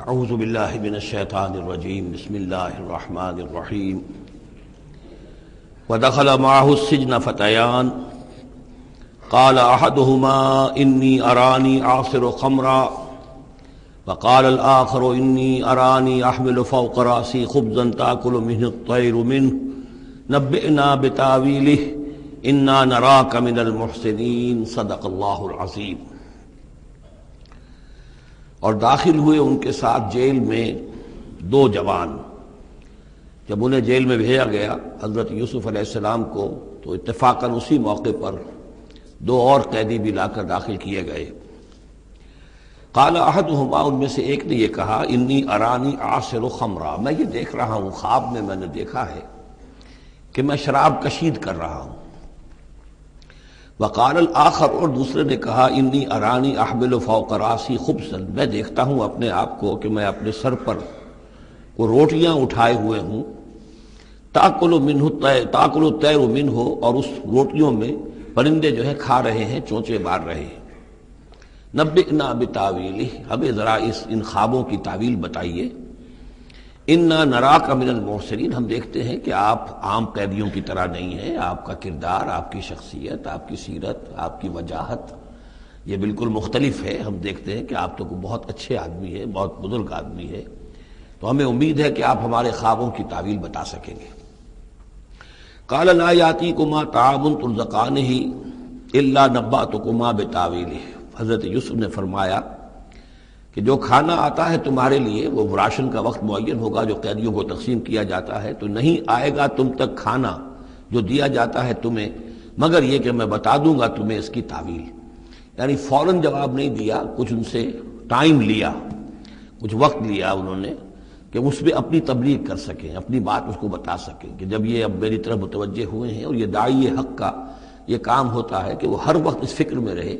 اعوذ باللہ من الشیطان الرجیم بسم اللہ الرحمن الرحیم ودخل معه السجن فتیان قال احدهما انی ارانی اعصر خمرا وقال الآخر انی ارانی احمل فوق رأسی خبزا تأکل منه الطیر منه نبئنا بتاویلہ انا نراک من المحسنین صدق اللہ العظیم۔ اور داخل ہوئے ان کے ساتھ جیل میں دو جوان۔ جب انہیں جیل میں بھیجا گیا حضرت یوسف علیہ السلام کو، تو اتفاقاً اسی موقع پر دو اور قیدی بھی لا کر داخل کیے گئے۔ قال احدہما، ان میں سے ایک نے یہ کہا، انی ارانی اعصر خمرا، میں یہ دیکھ رہا ہوں، خواب میں نے دیکھا ہے کہ میں شراب کشید کر رہا ہوں۔ وقال الآخر، اور دوسرے نے کہا، انی ارانی احمل فوق راسی خبزا، میں دیکھتا ہوں اپنے آپ کو کہ میں اپنے سر پر وہ روٹیاں اٹھائے ہوئے ہوں، تاکل الطیر منہ، اور اس روٹیوں میں پرندے جو ہے کھا رہے ہیں، چونچے مار رہے ہیں۔ نبئنا بتاویلہ، ہمیں ذرا ان خوابوں کی تعویل بتائیے۔ انا نراک من المحسنین، ہم دیکھتے ہیں کہ آپ عام قیدیوں کی طرح نہیں ہیں، آپ کا کردار، آپ کی شخصیت، آپ کی سیرت، آپ کی وجاہت یہ بالکل مختلف ہے۔ ہم دیکھتے ہیں کہ آپ تو بہت اچھے آدمی ہے، بہت بزرگ آدمی ہے، تو ہمیں امید ہے کہ آپ ہمارے خوابوں کی تعویل بتا سکیں گے۔ قال لا یاتیکما طعام ترزقانہ الا نبأتکما بتاویلہ، حضرت یوسف نے فرمایا کہ جو کھانا آتا ہے تمہارے لیے، وہ راشن کا وقت معین ہوگا جو قیدیوں کو تقسیم کیا جاتا ہے، تو نہیں آئے گا تم تک کھانا جو دیا جاتا ہے تمہیں، مگر یہ کہ میں بتا دوں گا تمہیں اس کی تعویل۔ یعنی فوراً جواب نہیں دیا، کچھ ان سے ٹائم لیا، کچھ وقت لیا انہوں نے کہ اس میں اپنی تبلیغ کر سکیں، اپنی بات اس کو بتا سکیں کہ جب یہ اب میری طرف متوجہ ہوئے ہیں۔ اور یہ داعی حق کا یہ کام ہوتا ہے کہ وہ ہر وقت اس فکر میں رہے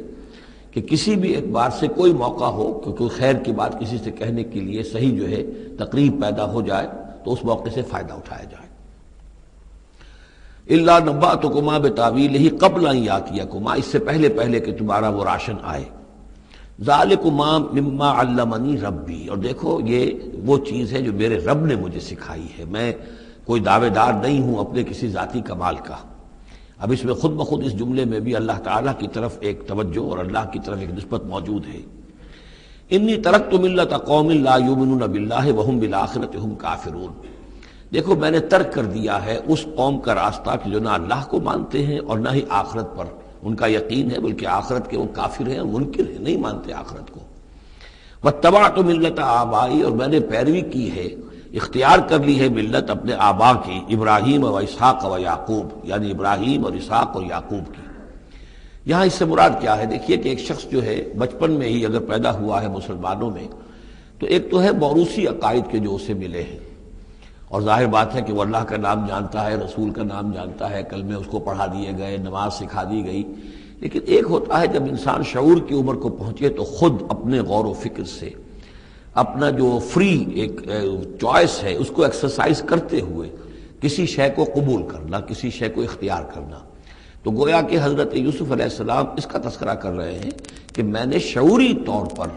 کہ کسی بھی اعتبار سے کوئی موقع ہو کہ کوئی خیر کی بات کسی سے کہنے کے لیے صحیح جو ہے تقریب پیدا ہو جائے تو اس موقع سے فائدہ اٹھایا جائے۔ الا نبأتکما بتاویلہ قبل ان یاتیکما، اس سے پہلے کہ تمہارا وہ راشن آئے۔ ذالکما مما علمنی ربی، اور دیکھو یہ وہ چیز ہے جو میرے رب نے مجھے سکھائی ہے، میں کوئی دعوے دار نہیں ہوں اپنے کسی ذاتی کمال کا۔ اب اس میں خود بخود اس جملے میں بھی اللہ تعالیٰ کی طرف ایک توجہ اور اللہ کی طرف ایک نسبت موجود ہے۔ انی ترکت ملت قوم لا یؤمنون باللہ وہم بالآخرۃ ہم کافرون، دیکھو میں نے ترک کر دیا ہے اس قوم کا راستہ کہ جو نہ اللہ کو مانتے ہیں اور نہ ہی آخرت پر ان کا یقین ہے، بلکہ آخرت کے وہ کافر ہیں اور منکر ہیں، نہیں مانتے آخرت کو۔ واتبعت ملت آبائی، اور میں نے پیروی کی ہے، اختیار کر لی ہے ملت اپنے آبا کی، ابراہیم و اسحاق و یعقوب، یعنی ابراہیم اور اسحاق اور یعقوب کی۔ یہاں اس سے مراد کیا ہے؟ دیکھیے کہ ایک شخص جو ہے بچپن میں ہی اگر پیدا ہوا ہے مسلمانوں میں، تو ایک تو ہے موروثی عقائد کے جو اسے ملے ہیں، اور ظاہر بات ہے کہ وہ اللہ کا نام جانتا ہے، رسول کا نام جانتا ہے، کلمے اس کو پڑھا دیے گئے، نماز سکھا دی گئی۔ لیکن ایک ہوتا ہے جب انسان شعور کی عمر کو پہنچے تو خود اپنے غور و فکر سے اپنا جو فری ایک چوائس ہے اس کو ایکسرسائز کرتے ہوئے کسی شے کو قبول کرنا، کسی شے کو اختیار کرنا۔ تو گویا کہ حضرت یوسف علیہ السلام اس کا تذکرہ کر رہے ہیں کہ میں نے شعوری طور پر،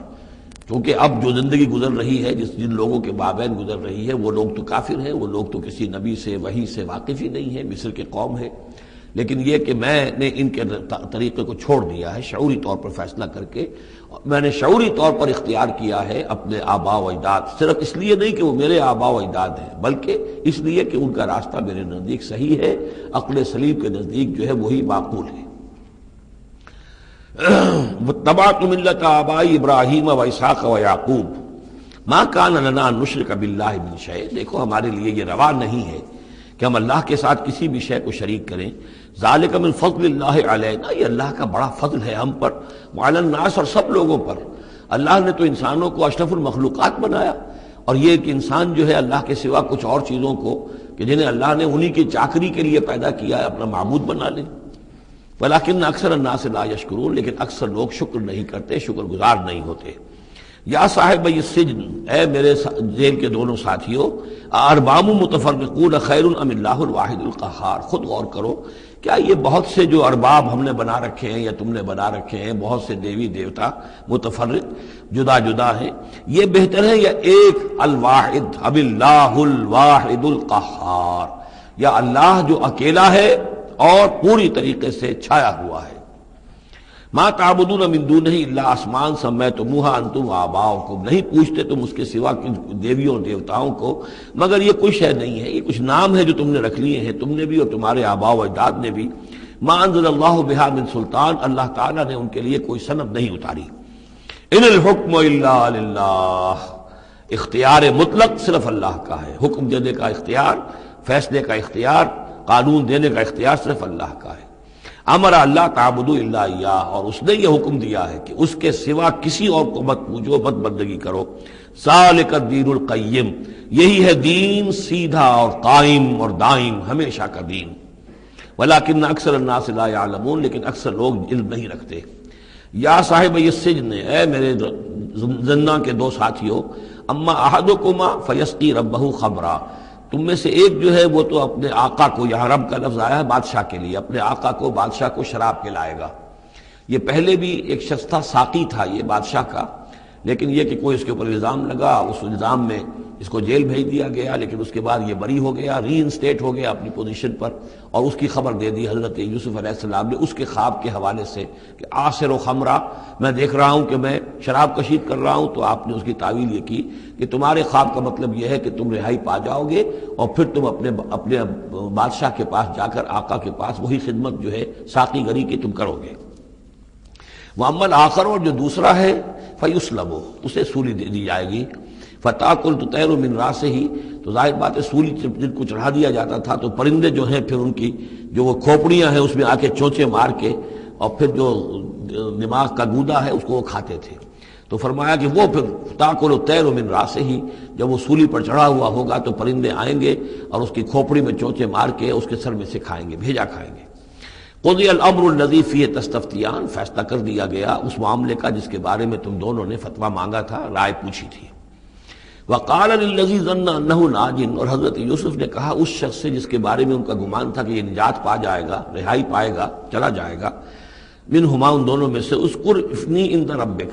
چونکہ اب جو زندگی گزر رہی ہے، جن لوگوں کے مابین گزر رہی ہے، وہ لوگ تو کافر ہیں، وہ لوگ تو کسی نبی سے وحی سے واقف ہی نہیں ہیں، مصر کے قوم ہے، لیکن یہ کہ میں نے ان کے طریقے کو چھوڑ دیا ہے شعوری طور پر فیصلہ کر کے، میں نے شعوری طور پر اختیار کیا ہے اپنے آبا و اجداد، صرف اس لیے نہیں کہ وہ میرے آبا و اجداد ہیں، بلکہ اس لیے کہ ان کا راستہ میرے نزدیک صحیح ہے، عقل سلیم کے نزدیک جو ہے وہی معقول ہے۔ واتبعت ملت آبائی ابراہیم و اسحاق و یعقوب ما کان لنا ان نشرک باللہ من شیء، دیکھو ہمارے لیے یہ روا نہیں ہے کہ ہم اللہ کے ساتھ کسی بھی شے کو شریک کریں۔ ذالک من فضل اللہ علینا، یہ اللہ کا بڑا فضل ہے ہم پر، وعلی الناس، اور سب لوگوں پر۔ اللہ نے تو انسانوں کو اشرف المخلوقات بنایا، اور یہ کہ انسان جو ہے اللہ کے سوا کچھ اور چیزوں کو کہ جنہیں اللہ نے انہی کی چاکری کے لیے پیدا کیا ہے اپنا معبود بنا لے۔ ولیکن اکثر الناس لا یشکرون، لیکن اکثر لوگ شکر نہیں کرتے، شکر گزار نہیں ہوتے۔ یا صاحب السجن، اے میرے جیل کے دونوں ساتھیوں، ارباب متفرقون خیر ام اللہ الواحد القہار، خود غور کرو، کیا یہ بہت سے جو ارباب ہم نے بنا رکھے ہیں یا تم نے بنا رکھے ہیں، بہت سے دیوی دیوتا متفرق جدا جدا ہیں، یہ بہتر ہے یا ایک الواحد اب اللہ الواحد القہار، یا اللہ جو اکیلا ہے اور پوری طریقے سے چھایا ہوا ہے؟ ما تعبدون من دونہ الا اسماء سمیتموها انتم وآباؤکم، نہیں پوچھتے تم اس کے سوا دیویوں اور دیوتاؤں کو مگر یہ کوئی شے نہیں ہے، یہ کچھ نام ہے جو تم نے رکھ لیے ہیں، تم نے بھی اور تمہارے آباء و اجداد نے بھی۔ ما انزل اللہ بہا من سلطان، اللہ تعالیٰ نے ان کے لیے کوئی سند نہیں اتاری۔ ان الحکم الا للہ، اختیار مطلق صرف اللہ کا ہے، حکم دینے کا اختیار، فیصلے کا اختیار، قانون دینے کا اختیار صرف اللہ کا ہے۔ امر اللہ تعبدوا الا اياه، اور اس نے یہ حکم دیا ہے کہ اس کے سوا کسی اور کو مت پوجو، مت بندگی کرو۔ ذالک الدین القیم، یہی ہے دین سیدھا اور قائم اور دائم، ہمیشہ کا دین۔ ولکن اکثر الناس لا يعلمون، لیکن اکثر لوگ علم نہیں رکھتے۔ یا صاحب السجن، اے میرے زنداں کے دو ساتھیوں، اما احدکما فیسقی ربہ خمرا، تم میں سے ایک جو ہے وہ تو اپنے آقا کو، یہاں رب کا لفظ آیا ہے بادشاہ کے لیے، اپنے آقا کو، بادشاہ کو شراب پلائے گا۔ یہ پہلے بھی ایک شخص تھا، ساقی تھا یہ بادشاہ کا، لیکن یہ کہ کوئی اس کے اوپر الزام لگا، اس الزام میں اس کو جیل بھیج دیا گیا، لیکن اس کے بعد یہ بری ہو گیا، ری انسٹیٹ ہو گیا اپنی پوزیشن پر، اور اس کی خبر دے دی حضرت یوسف علیہ السلام نے اس کے خواب کے حوالے سے کہ آصر و خمرہ، میں دیکھ رہا ہوں کہ میں شراب کشید کر رہا ہوں، تو آپ نے اس کی تعویل یہ کی کہ تمہارے خواب کا مطلب یہ ہے کہ تم رہائی پا جاؤ گے اور پھر تم اپنے بادشاہ کے پاس جا کر، آقا کے پاس وہی خدمت جو ہے ساقی گری کی تم کرو گے۔ وَأَمَّا الْآخَرُ، اور جو دوسرا ہے، فَيُسْلَبُ، اسے سولی دے دی جائے گی۔ فَتَأْكُلُ الطَّيْرُ مِنْ رَأْسِهِ، تو ظاہر بات ہے سولی جن کو چڑھا دیا جاتا تھا تو پرندے جو ہیں پھر ان کی جو وہ کھوپڑیاں ہیں اس میں آ کے چونچے مار کے اور پھر جو دماغ کا گودا ہے اس کو وہ کھاتے تھے۔ تو فرمایا کہ وہ پھر تاکل الطیر من راسہ، جب وہ سولی پر چڑھا ہوا ہوگا تو پرندے آئیں گے اور اس کی کھوپڑی میں چونچے مار کے اس کے سر میں سے کھائیں گے، بھیجا کھائیں گے۔ قضی الامر الذی فیہ تستفتیان، فیصلہ کر دیا گیا اس معاملے کا جس کے بارے میں تم دونوں نے فتویٰ مانگا تھا، رائے پوچھی تھی۔ وقال للذی ظن انہ ناج، اور حضرت یوسف نے کہا اس شخص سے جس کے بارے میں ان کا گمان تھا کہ یہ نجات پا جائے گا، رہائی پائے گا، چلا جائے گا، منہما، ان دونوں میں سے، اذکر افنی عند ربک،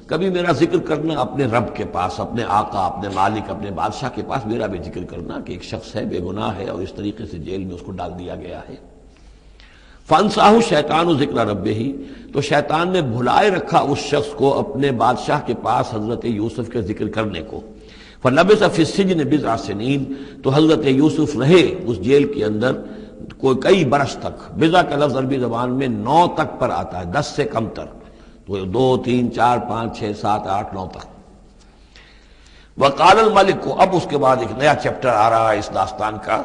کبھی میرا ذکر کرنا اپنے رب کے پاس، اپنے آقا، اپنے مالک، اپنے بادشاہ کے پاس میرا بھی ذکر کرنا کہ ایک شخص ہے، بے گناہ ہے، اور اس طریقے سے جیل میں اس کو ڈال دیا گیا ہے۔ فانساہ شیطان ذکر ربہ، تو شیطان نے بھلائے رکھا اس شخص کو اپنے بادشاہ کے پاس حضرت یوسف کے ذکر کرنے کو۔ فلبث فی السجن بضع سنین، تو حضرت یوسف رہے اس جیل کے اندر کوئی کئی برس تک۔ بضع کا لفظ عربی زبان میں 9 تک پر آتا ہے، 10 سے کم تر، تو 2 3 4 5 6 7 8 9 تک۔ وقال الملک کو، اب اس کے بعد ایک نیا چیپٹر آ رہا ہے اس داستان کا۔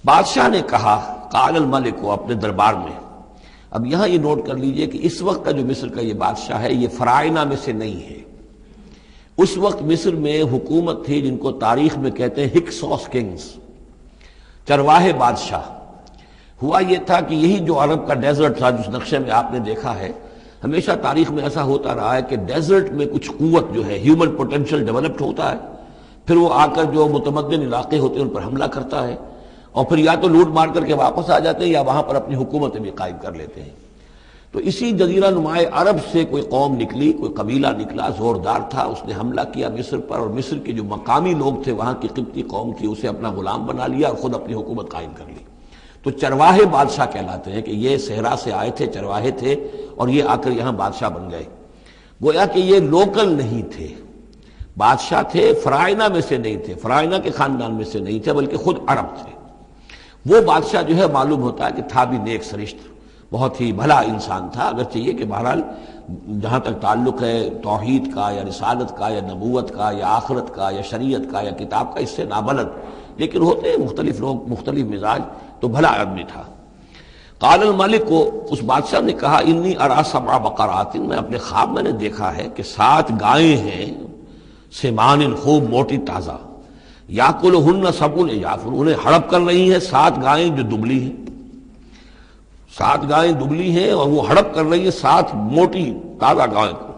بادشاہ نے کہا، قال الملک کو، اپنے دربار میں۔ اب یہاں یہ نوٹ کر لیجئے کہ اس وقت کا جو مصر کا یہ بادشاہ ہے یہ فرائنہ میں سے نہیں ہے۔ اس وقت مصر میں حکومت تھی جن کو تاریخ میں کہتے ہیں ہکسوس کنگز، چرواہے بادشاہ۔ ہوا یہ تھا کہ یہی جو عرب کا ڈیزرٹ تھا جس نقشے میں آپ نے دیکھا ہے، ہمیشہ تاریخ میں ایسا ہوتا رہا ہے کہ ڈیزرٹ میں کچھ قوت جو ہے، ہیومن پوٹینشل ڈیولپڈ ہوتا ہے، پھر وہ آ کر جو متمدن علاقے ہوتے ہیں ان پر حملہ کرتا ہے، اور پھر یا تو لوٹ مار کر کے واپس آ جاتے ہیں یا وہاں پر اپنی حکومتیں بھی قائم کر لیتے ہیں۔ تو اسی جزیرہ نمائے عرب سے کوئی قوم نکلی، کوئی قبیلہ نکلا، زوردار تھا، اس نے حملہ کیا مصر پر، اور مصر کے جو مقامی لوگ تھے، وہاں کی قبطی قوم تھی، اسے اپنا غلام بنا لیا اور خود اپنی حکومت قائم کر لی۔ تو چرواہے بادشاہ کہلاتے ہیں کہ یہ صحرا سے آئے تھے، چرواہے تھے، اور یہ آ کر یہاں بادشاہ بن گئے۔ گویا کہ یہ لوکل نہیں تھے، بادشاہ تھے، فرائنہ میں سے نہیں تھے، فرائنہ کے خاندان میں سے نہیں تھے، بلکہ خود عرب تھے۔ وہ بادشاہ جو ہے معلوم ہوتا ہے کہ تھا بھی نیک سرشت، بہت ہی بھلا انسان تھا، اگرچہ یہ کہ بہرحال جہاں تک تعلق ہے توحید کا یا رسالت کا یا نبوت کا یا آخرت کا یا شریعت کا یا کتاب کا، اس سے نابلد، لیکن ہوتے ہیں مختلف لوگ، مختلف مزاج، تو بھلا آدمی تھا۔ قال الملک کو، اس بادشاہ نے کہا، انی ارا 7 بقرات، میں اپنے خواب میں نے دیکھا ہے کہ 7 گائیں ہیں، سمان، خوب موٹی تازہ، یاکلہن 7 عجاف، انہیں ہڑپ کر رہی ہیں 7 گائیں جو دبلی ہیں، 7 گائیں دبلی ہیں اور وہ ہڑپ کر رہی ہیں 7 موٹی تازہ گائیں کو۔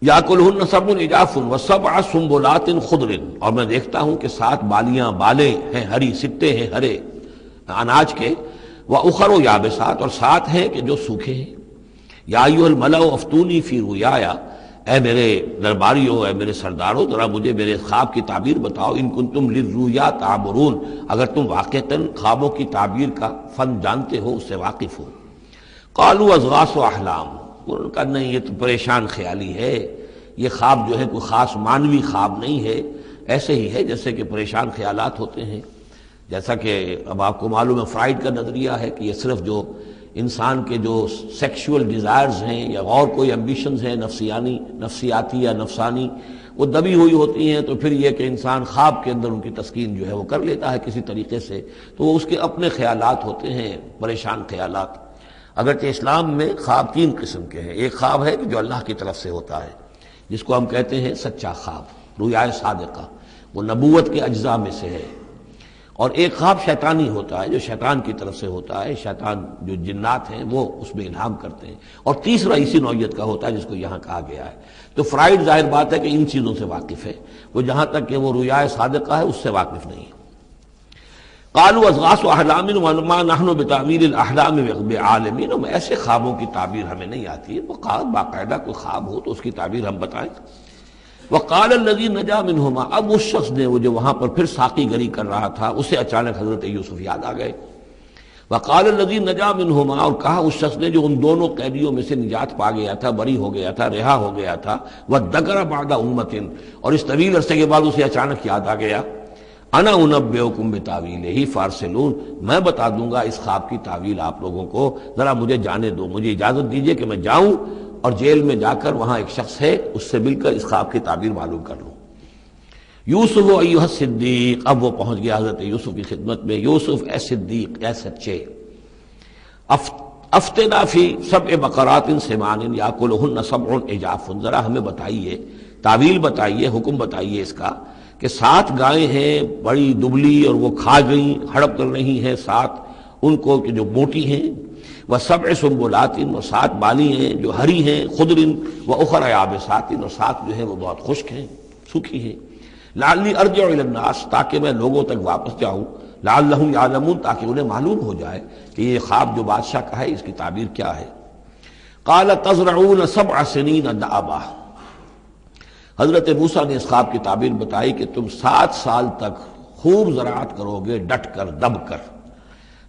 یاکلہن سبع عجاف وسبع سنبلات خضر، اور میں دیکھتا ہوں کہ 7 بالیاں بالیں ہیں ہری، سٹے ہیں ہرے اناج کے، واخر یابسات، اور 7 ہیں کہ جو سوکھے ہیں۔ یا ایھا الملأ افتونی فی رؤیایا، اے میرے درباریوں، اے میرے سرداروں، ذرا مجھے میرے خواب کی تعبیر بتاؤ، ان کنتم للرؤیا تعبرون، اگر تم واقعتاً خوابوں کی تعبیر کا فن جانتے ہو، اس سے واقف ہو۔ قالوا اضغاث احلام، انہوں نے کہا نہیں، یہ تو پریشان خیالی ہے، یہ خواب جو ہے کوئی خاص مانوی خواب نہیں ہے، ایسے ہی ہے جیسے کہ پریشان خیالات ہوتے ہیں۔ جیسا کہ اب آپ کو معلوم ہے فرائڈ کا نظریہ ہے کہ یہ صرف جو انسان کے جو سیکشول ڈیزائرز ہیں یا اور کوئی ایمبیشنز ہیں نفسیاتی یا نفسانی، وہ دبی ہوئی ہوتی ہیں، تو پھر یہ کہ انسان خواب کے اندر ان کی تسکین جو ہے وہ کر لیتا ہے کسی طریقے سے، تو وہ اس کے اپنے خیالات ہوتے ہیں، پریشان خیالات۔ اگرچہ اسلام میں خواب 3 قسم کے ہیں، ایک خواب ہے کہ جو اللہ کی طرف سے ہوتا ہے، جس کو ہم کہتے ہیں سچا خواب، رؤیا صادقہ، وہ نبوت کے اجزاء میں سے ہے، اور ایک خواب شیطانی ہوتا ہے جو شیطان کی طرف سے ہوتا ہے، شیطان جو جنات ہیں وہ اس میں الہام کرتے ہیں، اور تیسرا اسی نوعیت کا ہوتا ہے جس کو یہاں کہا گیا ہے۔ تو فرائڈ ظاہر بات ہے کہ ان چیزوں سے واقف ہے، وہ جہاں تک کہ وہ رؤیا صادقہ ہے اس سے واقف نہیں ہے۔ قالوا اضغاث احلام وما نحن بتاویل الاحلام بعالمین، ایسے خوابوں کی تعبیر ہمیں نہیں آتی ہے، وہ باقاعدہ کوئی خواب ہو تو اس کی تعبیر ہم بتائیں۔ وقال الذی نجا منہما، اب اس شخص نے، وہ جو وہاں پر پھر ساقی گری کر رہا تھا، اسے اچانک حضرت یوسف یاد آ گئے۔ وقال الذی نجا منہما، اور کہا اس شخص نے جو ان دونوں قیدیوں میں سے نجات پا گیا تھا، بری ہو گیا تھا، رہا ہو گیا تھا، وذکر بعد امۃ، اور اس طویل عرصے کے بعد اسے اچانک یاد آ گیا، انا انبئکم بتاویلہ فارسلون، میں بتا دوں گا اس خواب کی تعویل آپ لوگوں کو، ذرا مجھے جانے دو، مجھے اجازت دیجئے کہ میں جاؤں اور جیل میں جا کر وہاں ایک شخص ہے اس سے مل کر اس خواب کی تعبیر معلوم کر لوں۔ یوسف ایھا الصدیق، اب وہ پہنچ گیا حضرت یوسف کی خدمت میں، یوسف اے صدیق، اے سچے، افتنا فی 7 بقرات سمان یاکلہن 7 عجاف، ذرا ہمیں بتائیے، تعویل بتائیے، حکم بتائیے اس کا کہ 7 گائیں ہیں بڑی دبلی اور وہ کھا گئیں، ہڑپ کر رہی ہیں، 7 ان کو کہ جو موٹی ہیں، وسبع سنبلات، اور 7 بالی ہیں جو ہری ہیں، خضر واخر یابسات، اور 7 جو ہیں وہ بہت خشک ہیں، سوکھی ہیں، لعلی ارجع الی الناس، تاکہ میں لوگوں تک واپس جاؤں، لعلہم یعلمون، تاکہ انہیں معلوم ہو جائے کہ یہ خواب جو بادشاہ کا ہے اس کی تعبیر کیا ہے۔ قال تزرعون 7 سنین دأبا، حضرت موسیٰ نے اس خواب کی تعبیر بتائی کہ تم 7 سال تک خوب زراعت کرو گے، ڈٹ کر، دب کر۔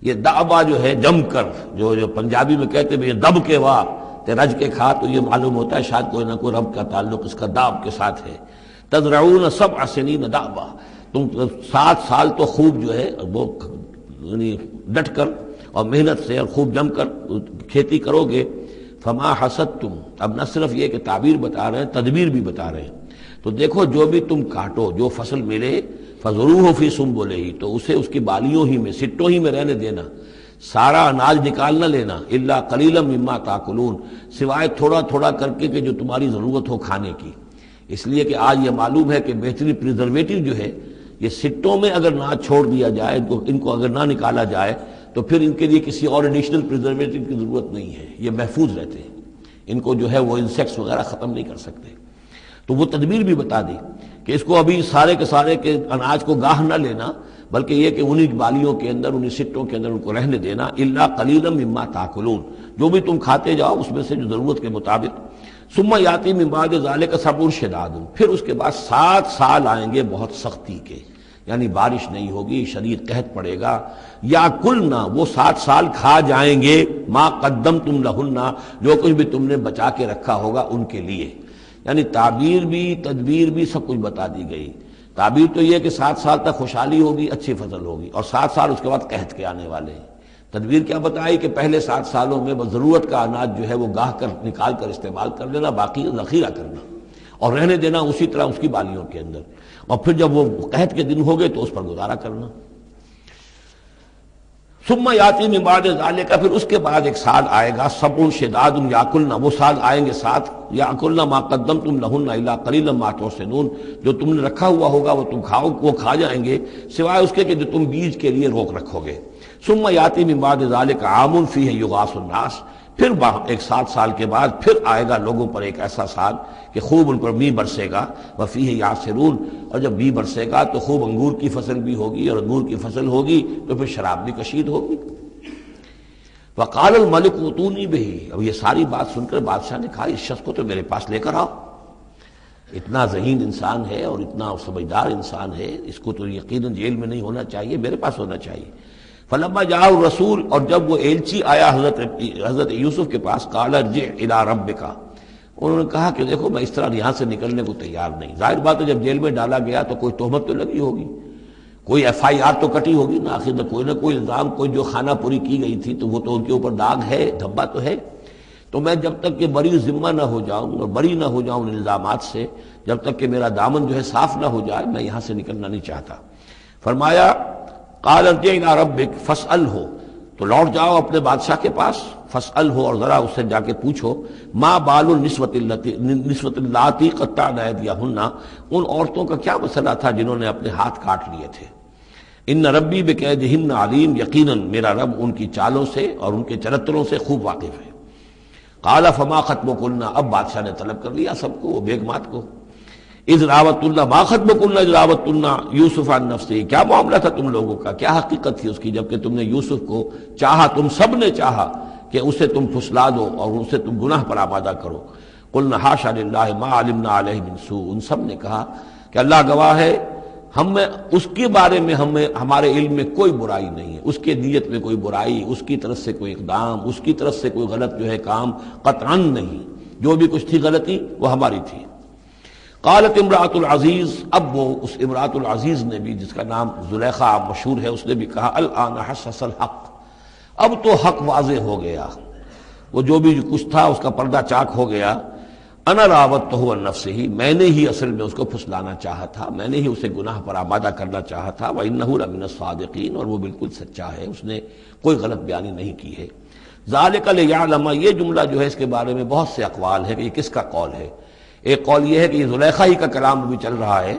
یہ دأبا جو ہے جم کر، جو پنجابی میں کہتے ہیں یہ دب کے واہ تے رج کے کھا، تو یہ معلوم ہوتا ہے شاید کوئی نہ کوئی رب کا تعلق اس کا داب کے ساتھ ہے۔ تزرعون 7 سنین دأبا، تم 7 سال تو خوب جو ہے وہ یعنی ڈٹ کر اور محنت سے اور خوب جم کر کھیتی کرو گے۔ فما حصدتم، اب نہ صرف یہ کہ تعبیر بتا رہے ہیں، تدبیر بھی بتا رہے ہیں، تو دیکھو جو بھی تم کاٹو، جو فصل ملے، فضروہ فی سنبلہ، تو اسے اس کی بالیوں ہی میں، سٹوں ہی میں رہنے دینا، سارا اناج نکال نہ لینا، الا قلیلا مما تاکلون، سوائے تھوڑا تھوڑا کر کے کہ جو تمہاری ضرورت ہو کھانے کی، اس لیے کہ آج یہ معلوم ہے کہ بہترین پریزرویٹو جو ہے یہ سٹوں میں اگر نہ چھوڑ دیا جائے، ان کو اگر نہ نکالا جائے تو پھر ان کے لیے کسی اور ایڈیشنل پریزرویٹو کی ضرورت نہیں ہے، یہ محفوظ رہتے ہیں، ان کو جو ہے وہ انسیکٹس وغیرہ ختم نہیں کر سکتے۔ تو وہ تدبیر بھی بتا دی کہ اس کو ابھی سارے کے سارے کے اناج کو گاہ نہ لینا، بلکہ یہ کہ انہی بالیوں کے اندر، انہی سٹوں کے اندر ان کو رہنے دینا، الا قلیلا مما تاکلون، جو بھی تم کھاتے جاؤ اس میں سے جو ضرورت کے مطابق۔ ثم یاتی من بعد ذلک صبر شداد، پھر اس کے بعد 7 سال آئیں گے بہت سختی کے، یعنی بارش نہیں ہوگی، شدید قحط پڑے گا، یا کلنا، وہ 7 سال کھا جائیں گے، ما قدمتم لہن، جو کچھ بھی تم نے بچا کے رکھا ہوگا ان کے لیے، یعنی تعبیر بھی تدبیر بھی سب کچھ بتا دی گئی۔ تعبیر تو یہ کہ 7 سال تک خوشحالی ہوگی، اچھی فصل ہوگی، اور 7 سال اس کے بعد قحط کے آنے والے ہیں۔ تدبیر کیا بتائی کہ پہلے 7 سالوں میں بس ضرورت کا اناج جو ہے وہ گاہ کر نکال کر استعمال کر لینا، باقی ذخیرہ کرنا اور رہنے دینا اسی طرح اس کی بالیوں کے اندر، اور پھر جب وہ قحط کے دن ہو گئے تو اس پر گزارا کرنا۔ ثم یاتی من بعد ذلک، پھر اس کے بعد ایک سال آئے گا، سبع شداد یاکلن، وہ سال آئیں گے 7، یاکلن ما قدمتم لہن الا قلیلا ما تحسنون، جو تم نے رکھا ہوا ہوگا وہ تم کھاؤ، وہ کھا جائیں گے، سوائے اس کے کہ جو تم بیج کے لیے روک رکھو گے۔ ثم یاتی من بعد ذلک عام فیہ یغاث الناس، پھر 7 سال کے بعد پھر آئے گا لوگوں پر ایک ایسا سال کہ خوب ان پر می برسے گا، وفیہ یعصرون، اور جب می برسے گا تو خوب انگور کی فصل بھی ہوگی، اور انگور کی فصل ہوگی تو پھر شراب بھی کشید ہوگی۔ وقال الملک اوتونی بہ، اب یہ ساری بات سن کر بادشاہ نے کہا اس شخص کو تو میرے پاس لے کر آؤ، اتنا ذہین انسان ہے اور اتنا سمجھدار انسان ہے، اس کو تو یقیناً جیل میں نہیں ہونا چاہیے، میرے پاس ہونا چاہیے۔ فلما جاء الرسول، اور جب وہ ایلچی آیا حضرت یوسف کے پاس، قال ارجع الی ربک، انہوں نے کہا کہ دیکھو میں اس طرح یہاں سے نکلنے کو تیار نہیں۔ ظاہر بات ہے جب جیل میں ڈالا گیا تو کوئی تہمت تو لگی ہوگی، کوئی FIR تو کٹی ہوگی نا، آخر نہ کوئی الزام، کوئی جو خانہ پوری کی گئی تھی تو وہ تو ان کے اوپر داغ ہے، دھبا تو ہے۔ تو میں جب تک کہ بری ذمہ نہ ہو جاؤں اور بری نہ ہو جاؤں ان الزامات سے، جب تک کہ میرا دامن جو ہے صاف نہ ہو جائے، میں یہاں سے نکلنا نہیں چاہتا۔ فرمایا قال ارجع الی ربک فاسألہ، تو لوٹ جاؤ اپنے بادشاہ کے پاس، فاسألہ، اور ذرا اس سے جا کے پوچھو، ما بال النسوۃ اللاتی قطعن ایدیہن، ان عورتوں کا کیا مسئلہ تھا جنہوں نے اپنے ہاتھ کاٹ لیے تھے۔ ان ربی بکیدہن علیم، یقیناً میرا رب ان کی چالوں سے اور ان کے چرتروں سے خوب واقف ہے۔ قال فما خطبکن، اب بادشاہ نے طلب کر لیا سب کو، وہ بیگمات کو، اذ راوتن، ما خطبکن اذ راوتن یوسف عن نفسہ، کیا معاملہ تھا تم لوگوں کا، کیا حقیقت تھی اس کی جبکہ تم نے یوسف کو چاہا، تم سب نے چاہا کہ اسے تم پھسلا دو اور اسے تم گناہ پر آمادہ کرو۔ قلنا حاشا للہ ما علمنا علیہ من سوء، ان سب نے کہا کہ اللہ گواہ ہے ہم میں اس کے بارے میں ہمارے علم میں کوئی برائی نہیں ہے، اس کے نیت میں کوئی برائی، اس کی طرف سے کوئی اقدام، اس کی طرف سے کوئی غلط جو ہے کام قطعاً نہیں، جو بھی کچھ تھی غلطی وہ ہماری تھی۔ قالت امرأۃ العزیز، اب وہ اس امرأۃ العزیز نے بھی، جس کا نام زلیخا مشہور ہے، اس نے بھی کہا الآن حسس الحق، اب تو حق واضح ہو گیا، وہ جو بھی کچھ تھا اس کا پردہ چاک ہو گیا۔ انا راوتہ عن نفسہ، میں نے ہی اصل میں اس کو پھسلانا چاہا تھا، میں نے ہی اسے گناہ پر آمادہ کرنا چاہا تھا، وانہ لمن الصادقین، اور وہ بالکل سچا ہے، اس نے کوئی غلط بیانی نہیں کی ہے۔ ذالک لیعلم، یہ جملہ جو ہے اس کے بارے میں بہت سے اقوال ہیں کہ یہ کس کا قول ہے۔ ایک قول یہ ہے کہ یہ زلیخا ہی کا کلام بھی چل رہا ہے،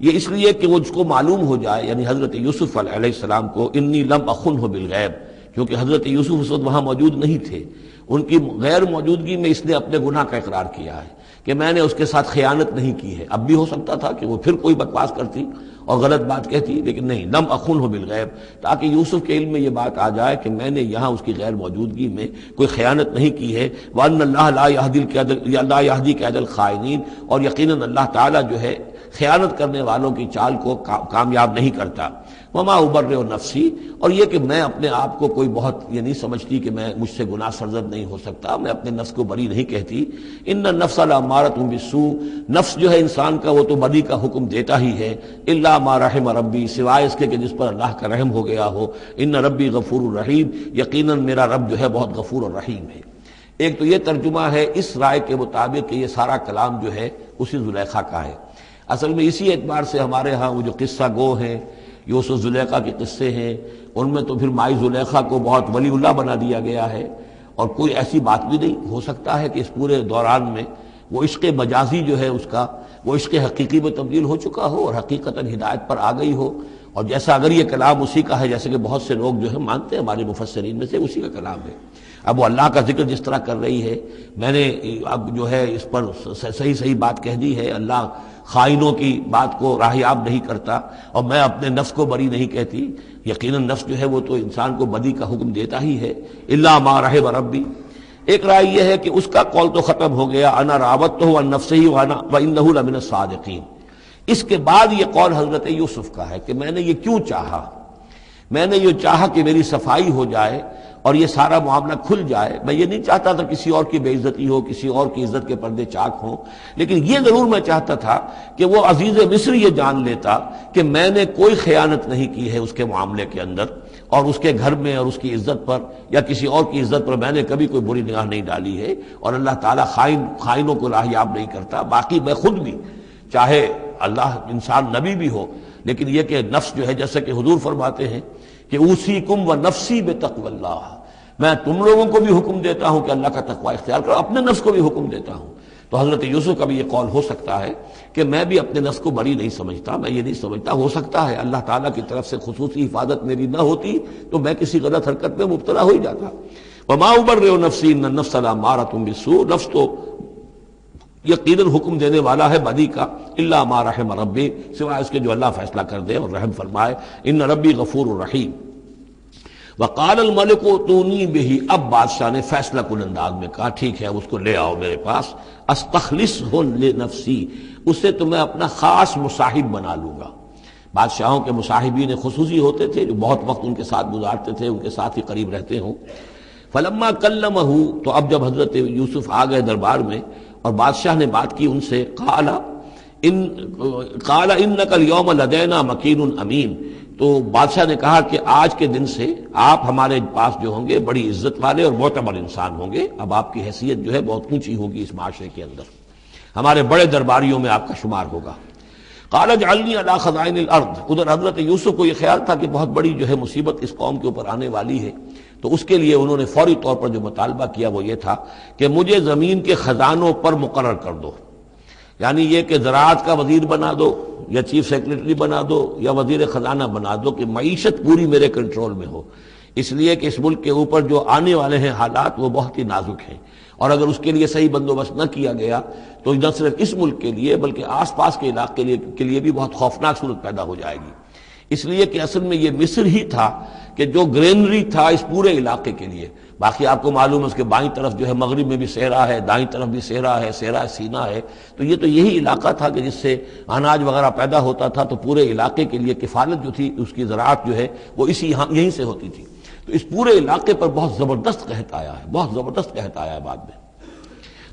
یہ اس لیے کہ وہ اس کو معلوم ہو جائے، یعنی حضرت یوسف علیہ السلام کو، انی لم اخنہ بالغیب، کیونکہ حضرت یوسف اس وقت وہاں موجود نہیں تھے، ان کی غیر موجودگی میں اس نے اپنے گناہ کا اقرار کیا ہے کہ میں نے اس کے ساتھ خیانت نہیں کی ہے۔ اب بھی ہو سکتا تھا کہ وہ پھر کوئی بکواس کرتی اور غلط بات کہتی، لیکن نہیں، لم اخنہ بالغیب، تاکہ یوسف کے علم میں یہ بات آ جائے کہ میں نے یہاں اس کی غیر موجودگی میں کوئی خیانت نہیں کی ہے۔ وَأَنَّ اللَّهَ لَا يَهْدِي كَيْدَ الْخَائِنِينَ، اور یقیناً اللہ تعالیٰ جو ہے خیانت کرنے والوں کی چال کو کامیاب نہیں کرتا۔ وما ابرئ نفسی، اور یہ کہ میں اپنے آپ کو کوئی بہت یہ نہیں سمجھتی کہ میں مجھ سے گناہ سرزد نہیں ہو سکتا، میں اپنے نفس کو بری نہیں کہتی۔ ان النفس لامارۃ بالسوء، نفس جو ہے انسان کا وہ تو بدی کا حکم دیتا ہی ہے، الا ما رحم ربی، سوائے اس کے کہ جس پر اللہ کا رحم ہو گیا ہو۔ ان ربی غفور الرحیم، یقیناً میرا رب جو ہے بہت غفور اور رحیم ہے۔ ایک تو یہ ترجمہ ہے اس رائے کے مطابق کہ یہ سارا کلام جو ہے اسی زلیخا کا ہے۔ اصل میں اسی اعتبار سے ہمارے ہاں وہ جو قصہ گو ہیں، یوسف زلیخا کے قصے ہیں، ان میں تو پھر مائی زلیخا کو بہت ولی اللہ بنا دیا گیا ہے، اور کوئی ایسی بات بھی نہیں ہو سکتا ہے کہ اس پورے دوران میں وہ عشق مجازی جو ہے اس کا وہ عشق حقیقی میں تبدیل ہو چکا ہو اور حقیقتاً ہدایت پر آ گئی ہو۔ اور جیسا اگر یہ کلام اسی کا ہے، جیسے کہ بہت سے لوگ جو ہے مانتے ہیں ہمارے مفسرین میں سے، اسی کا کلام ہے۔ اب وہ اللہ کا ذکر جس طرح کر رہی ہے، میں نے اب جو ہے اس پر صحیح بات کہہ دی ہے، اللہ خائنوں کی بات کو راہیاب نہیں کرتا، اور میں اپنے نفس کو بری نہیں کہتی۔ یقیناً نفس جو ہے وہ تو انسان کو بدی کا حکم دیتا ہی ہے، الا ما رحم ربی۔ ایک رائے یہ ہے کہ اس کا قول تو ختم ہو گیا، انا راوتہ عن نفسہ وانہ لمن الصادقین۔ اس کے بعد یہ قول حضرت یوسف کا ہے کہ میں نے یہ کیوں چاہا، میں نے یہ چاہا کہ میری صفائی ہو جائے اور یہ سارا معاملہ کھل جائے۔ میں یہ نہیں چاہتا تھا کسی اور کی بے عزتی ہو، کسی اور کی عزت کے پردے چاک ہوں، لیکن یہ ضرور میں چاہتا تھا کہ وہ عزیز مصر یہ جان لیتا کہ میں نے کوئی خیانت نہیں کی ہے اس کے معاملے کے اندر، اور اس کے گھر میں اور اس کی عزت پر یا کسی اور کی عزت پر میں نے کبھی کوئی بری نگاہ نہیں ڈالی ہے، اور اللہ تعالیٰ خائنوں کو راہیاب نہیں کرتا۔ باقی میں خود بھی، چاہے اللہ انسان نبی بھی ہو، لیکن یہ کہ نفس جو ہے، جیسے کہ حضور فرماتے ہیں کہ اوصیکم و نفسی بتقوی اللہ، میں تم لوگوں کو بھی حکم دیتا ہوں کہ اللہ کا تقوی اختیار کرو، اپنے نفس کو بھی حکم دیتا ہوں۔ تو حضرت یوسف کا بھی یہ قول ہو سکتا ہے کہ میں بھی اپنے نفس کو بری نہیں سمجھتا، میں یہ نہیں سمجھتا، ہو سکتا ہے اللہ تعالیٰ کی طرف سے خصوصی حفاظت میری نہ ہوتی تو میں کسی غلط حرکت میں مبتلا ہو ہی جاتا۔ وما ابرئ نفسی ان النفس لامارۃ بالسوء، نفس تو یقیناً حکم دینے والا ہے بدی کا، الا ما رحم ربی، سوائے اس کے جو اللہ فیصلہ کر دے اور رحم فرمائے، ان ربی غفور الرحیم۔ وقال الملک اتونی بہ، اب بادشاہ نے فیصلہ کن انداز میں کہا ٹھیک ہے اب اس کو لے آؤ میرے پاس، استخلصہ لنفسی، اسے تو میں اپنا خاص مصاحب بنا لوں گا۔ بادشاہوں کے مصاحبین خصوصی ہوتے تھے جو بہت وقت ان کے ساتھ گزارتے تھے، ان کے ساتھ ہی قریب رہتے ہوں۔ فلما کلمہ، تو اب جب حضرت یوسف آ گئے دربار میں اور بادشاہ نے بات کی ان سے، قال انک اليوم لدینا مکین امین، تو بادشاہ نے کہا کہ آج کے دن سے آپ ہمارے پاس جو ہوں گے بڑی عزت والے اور معتبر انسان ہوں گے، اب آپ کی حیثیت جو ہے بہت اونچی ہوگی اس معاشرے کے اندر، ہمارے بڑے درباریوں میں آپ کا شمار ہوگا۔ قال اجعلنی علی خزائن الارض، ادھر حضرت یوسف کو یہ خیال تھا کہ بہت بڑی جو ہے مصیبت اس قوم کے اوپر آنے والی ہے، تو اس کے لیے انہوں نے فوری طور پر جو مطالبہ کیا وہ یہ تھا کہ مجھے زمین کے خزانوں پر مقرر کر دو، یعنی یہ کہ زراعت کا وزیر بنا دو یا چیف سیکرٹری بنا دو یا وزیر خزانہ بنا دو، کہ معیشت پوری میرے کنٹرول میں ہو، اس لیے کہ اس ملک کے اوپر جو آنے والے ہیں حالات وہ بہت ہی نازک ہیں، اور اگر اس کے لیے صحیح بندوبست نہ کیا گیا تو نہ صرف اس ملک کے لیے بلکہ آس پاس کے علاقے کے لیے بھی بہت خوفناک صورت پیدا ہو جائے گی۔ اس لیے کہ اصل میں یہ مصر ہی تھا کہ جو گرینری تھا اس پورے علاقے کے لیے، باقی آپ کو معلوم ہے اس کے بائیں طرف جو ہے مغرب میں بھی صحرا ہے، دائیں طرف بھی صحرا ہے، صحرا سینا ہے، تو یہ تو یہی علاقہ تھا کہ جس سے اناج وغیرہ پیدا ہوتا تھا، تو پورے علاقے کے لیے کفالت جو تھی اس کی زراعت جو ہے وہ یہیں سے ہوتی تھی، تو اس پورے علاقے پر بہت زبردست قحط آیا ہے، بہت زبردست قحط آیا ہے بعد میں۔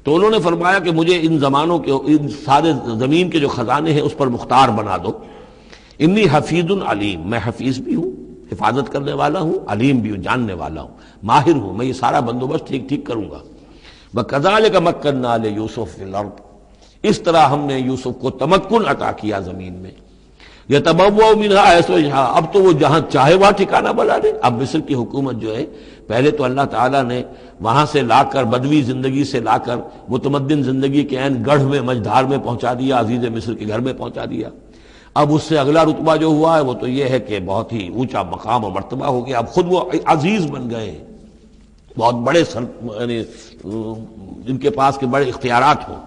تو انہوں نے فرمایا کہ مجھے ان زمانوں کے ان سارے زمین کے جو خزانے ہیں اس پر مختار بنا دو، انی حفیظ علیم، میں حفیظ بھی ہوں، حفاظت کرنے والا ہوں، علیم بھی ہوں، جاننے والا ہوں، ماہر ہوں، میں یہ سارا بندوبست ٹھیک ٹھیک کروں گا۔ وَكَذَلِكَ مَكَّنَّا لِيُوسُفَ فِي الْأَرْضِ، اس طرح ہم نے یوسف کو تمکن عطا کیا زمین میں، يَتَبَوَّأُ مِنْهَا حَيْثُ يَشَاءُ، اب تو وہ جہاں چاہے وہاں ٹھکانہ بنا دے۔ اب مصر کی حکومت جو ہے پہلے تو اللہ تعالیٰ نے وہاں سے لا کر بدوی زندگی سے لا کر متمدن زندگی کے عین گڑھ میں مجدھار میں پہنچا دیا، عزیز مصر کے گھر میں پہنچا دیا۔ اب اس سے اگلا رتبہ جو ہوا ہے وہ تو یہ ہے کہ بہت ہی اونچا مقام اور مرتبہ ہو گیا، اب خود وہ عزیز بن گئے ہیں، بہت بڑے یعنی ان کے پاس کے بڑے اختیارات ہوں۔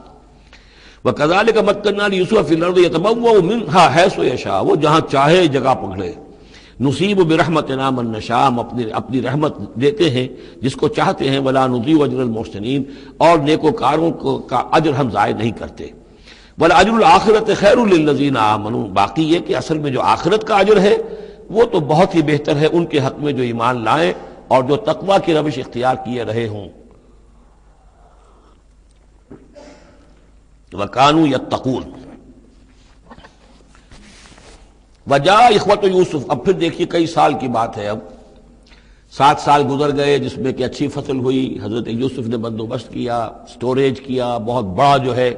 وَكَذَلِكَ مَكَّنَّا لِيُوسُفَ فِي الْأَرْضِ يَتَبَوَّأُ مِنْهَا حَيْثُ يَشَاءُ، وہ جہاں چاہے جگہ پکڑے۔ نصیب برحمتنا من نشاء، ہم اپنی رحمت دیتے ہیں جس کو چاہتے ہیں، ولا نضيع اجر المحسنین، اور نیکوکاروں کا اجر ہم ضائع نہیں کرتے۔ ولاجر الآخرۃ خیر للذین آمنوا، باقی یہ کہ اصل میں جو آخرت کا اجر ہے وہ تو بہت ہی بہتر ہے ان کے حق میں جو ایمان لائیں اور جو تقویٰ کی روش اختیار کیے رہے ہوں۔ وَكَانُوا يَتَّقُونَ۔ وجاء اخوۃ یوسف، اب پھر دیکھیے کئی سال کی بات ہے، اب 7 سال گزر گئے جس میں کہ اچھی فصل ہوئی، حضرت یوسف نے بندوبست کیا، سٹوریج کیا، بہت بڑا جو ہے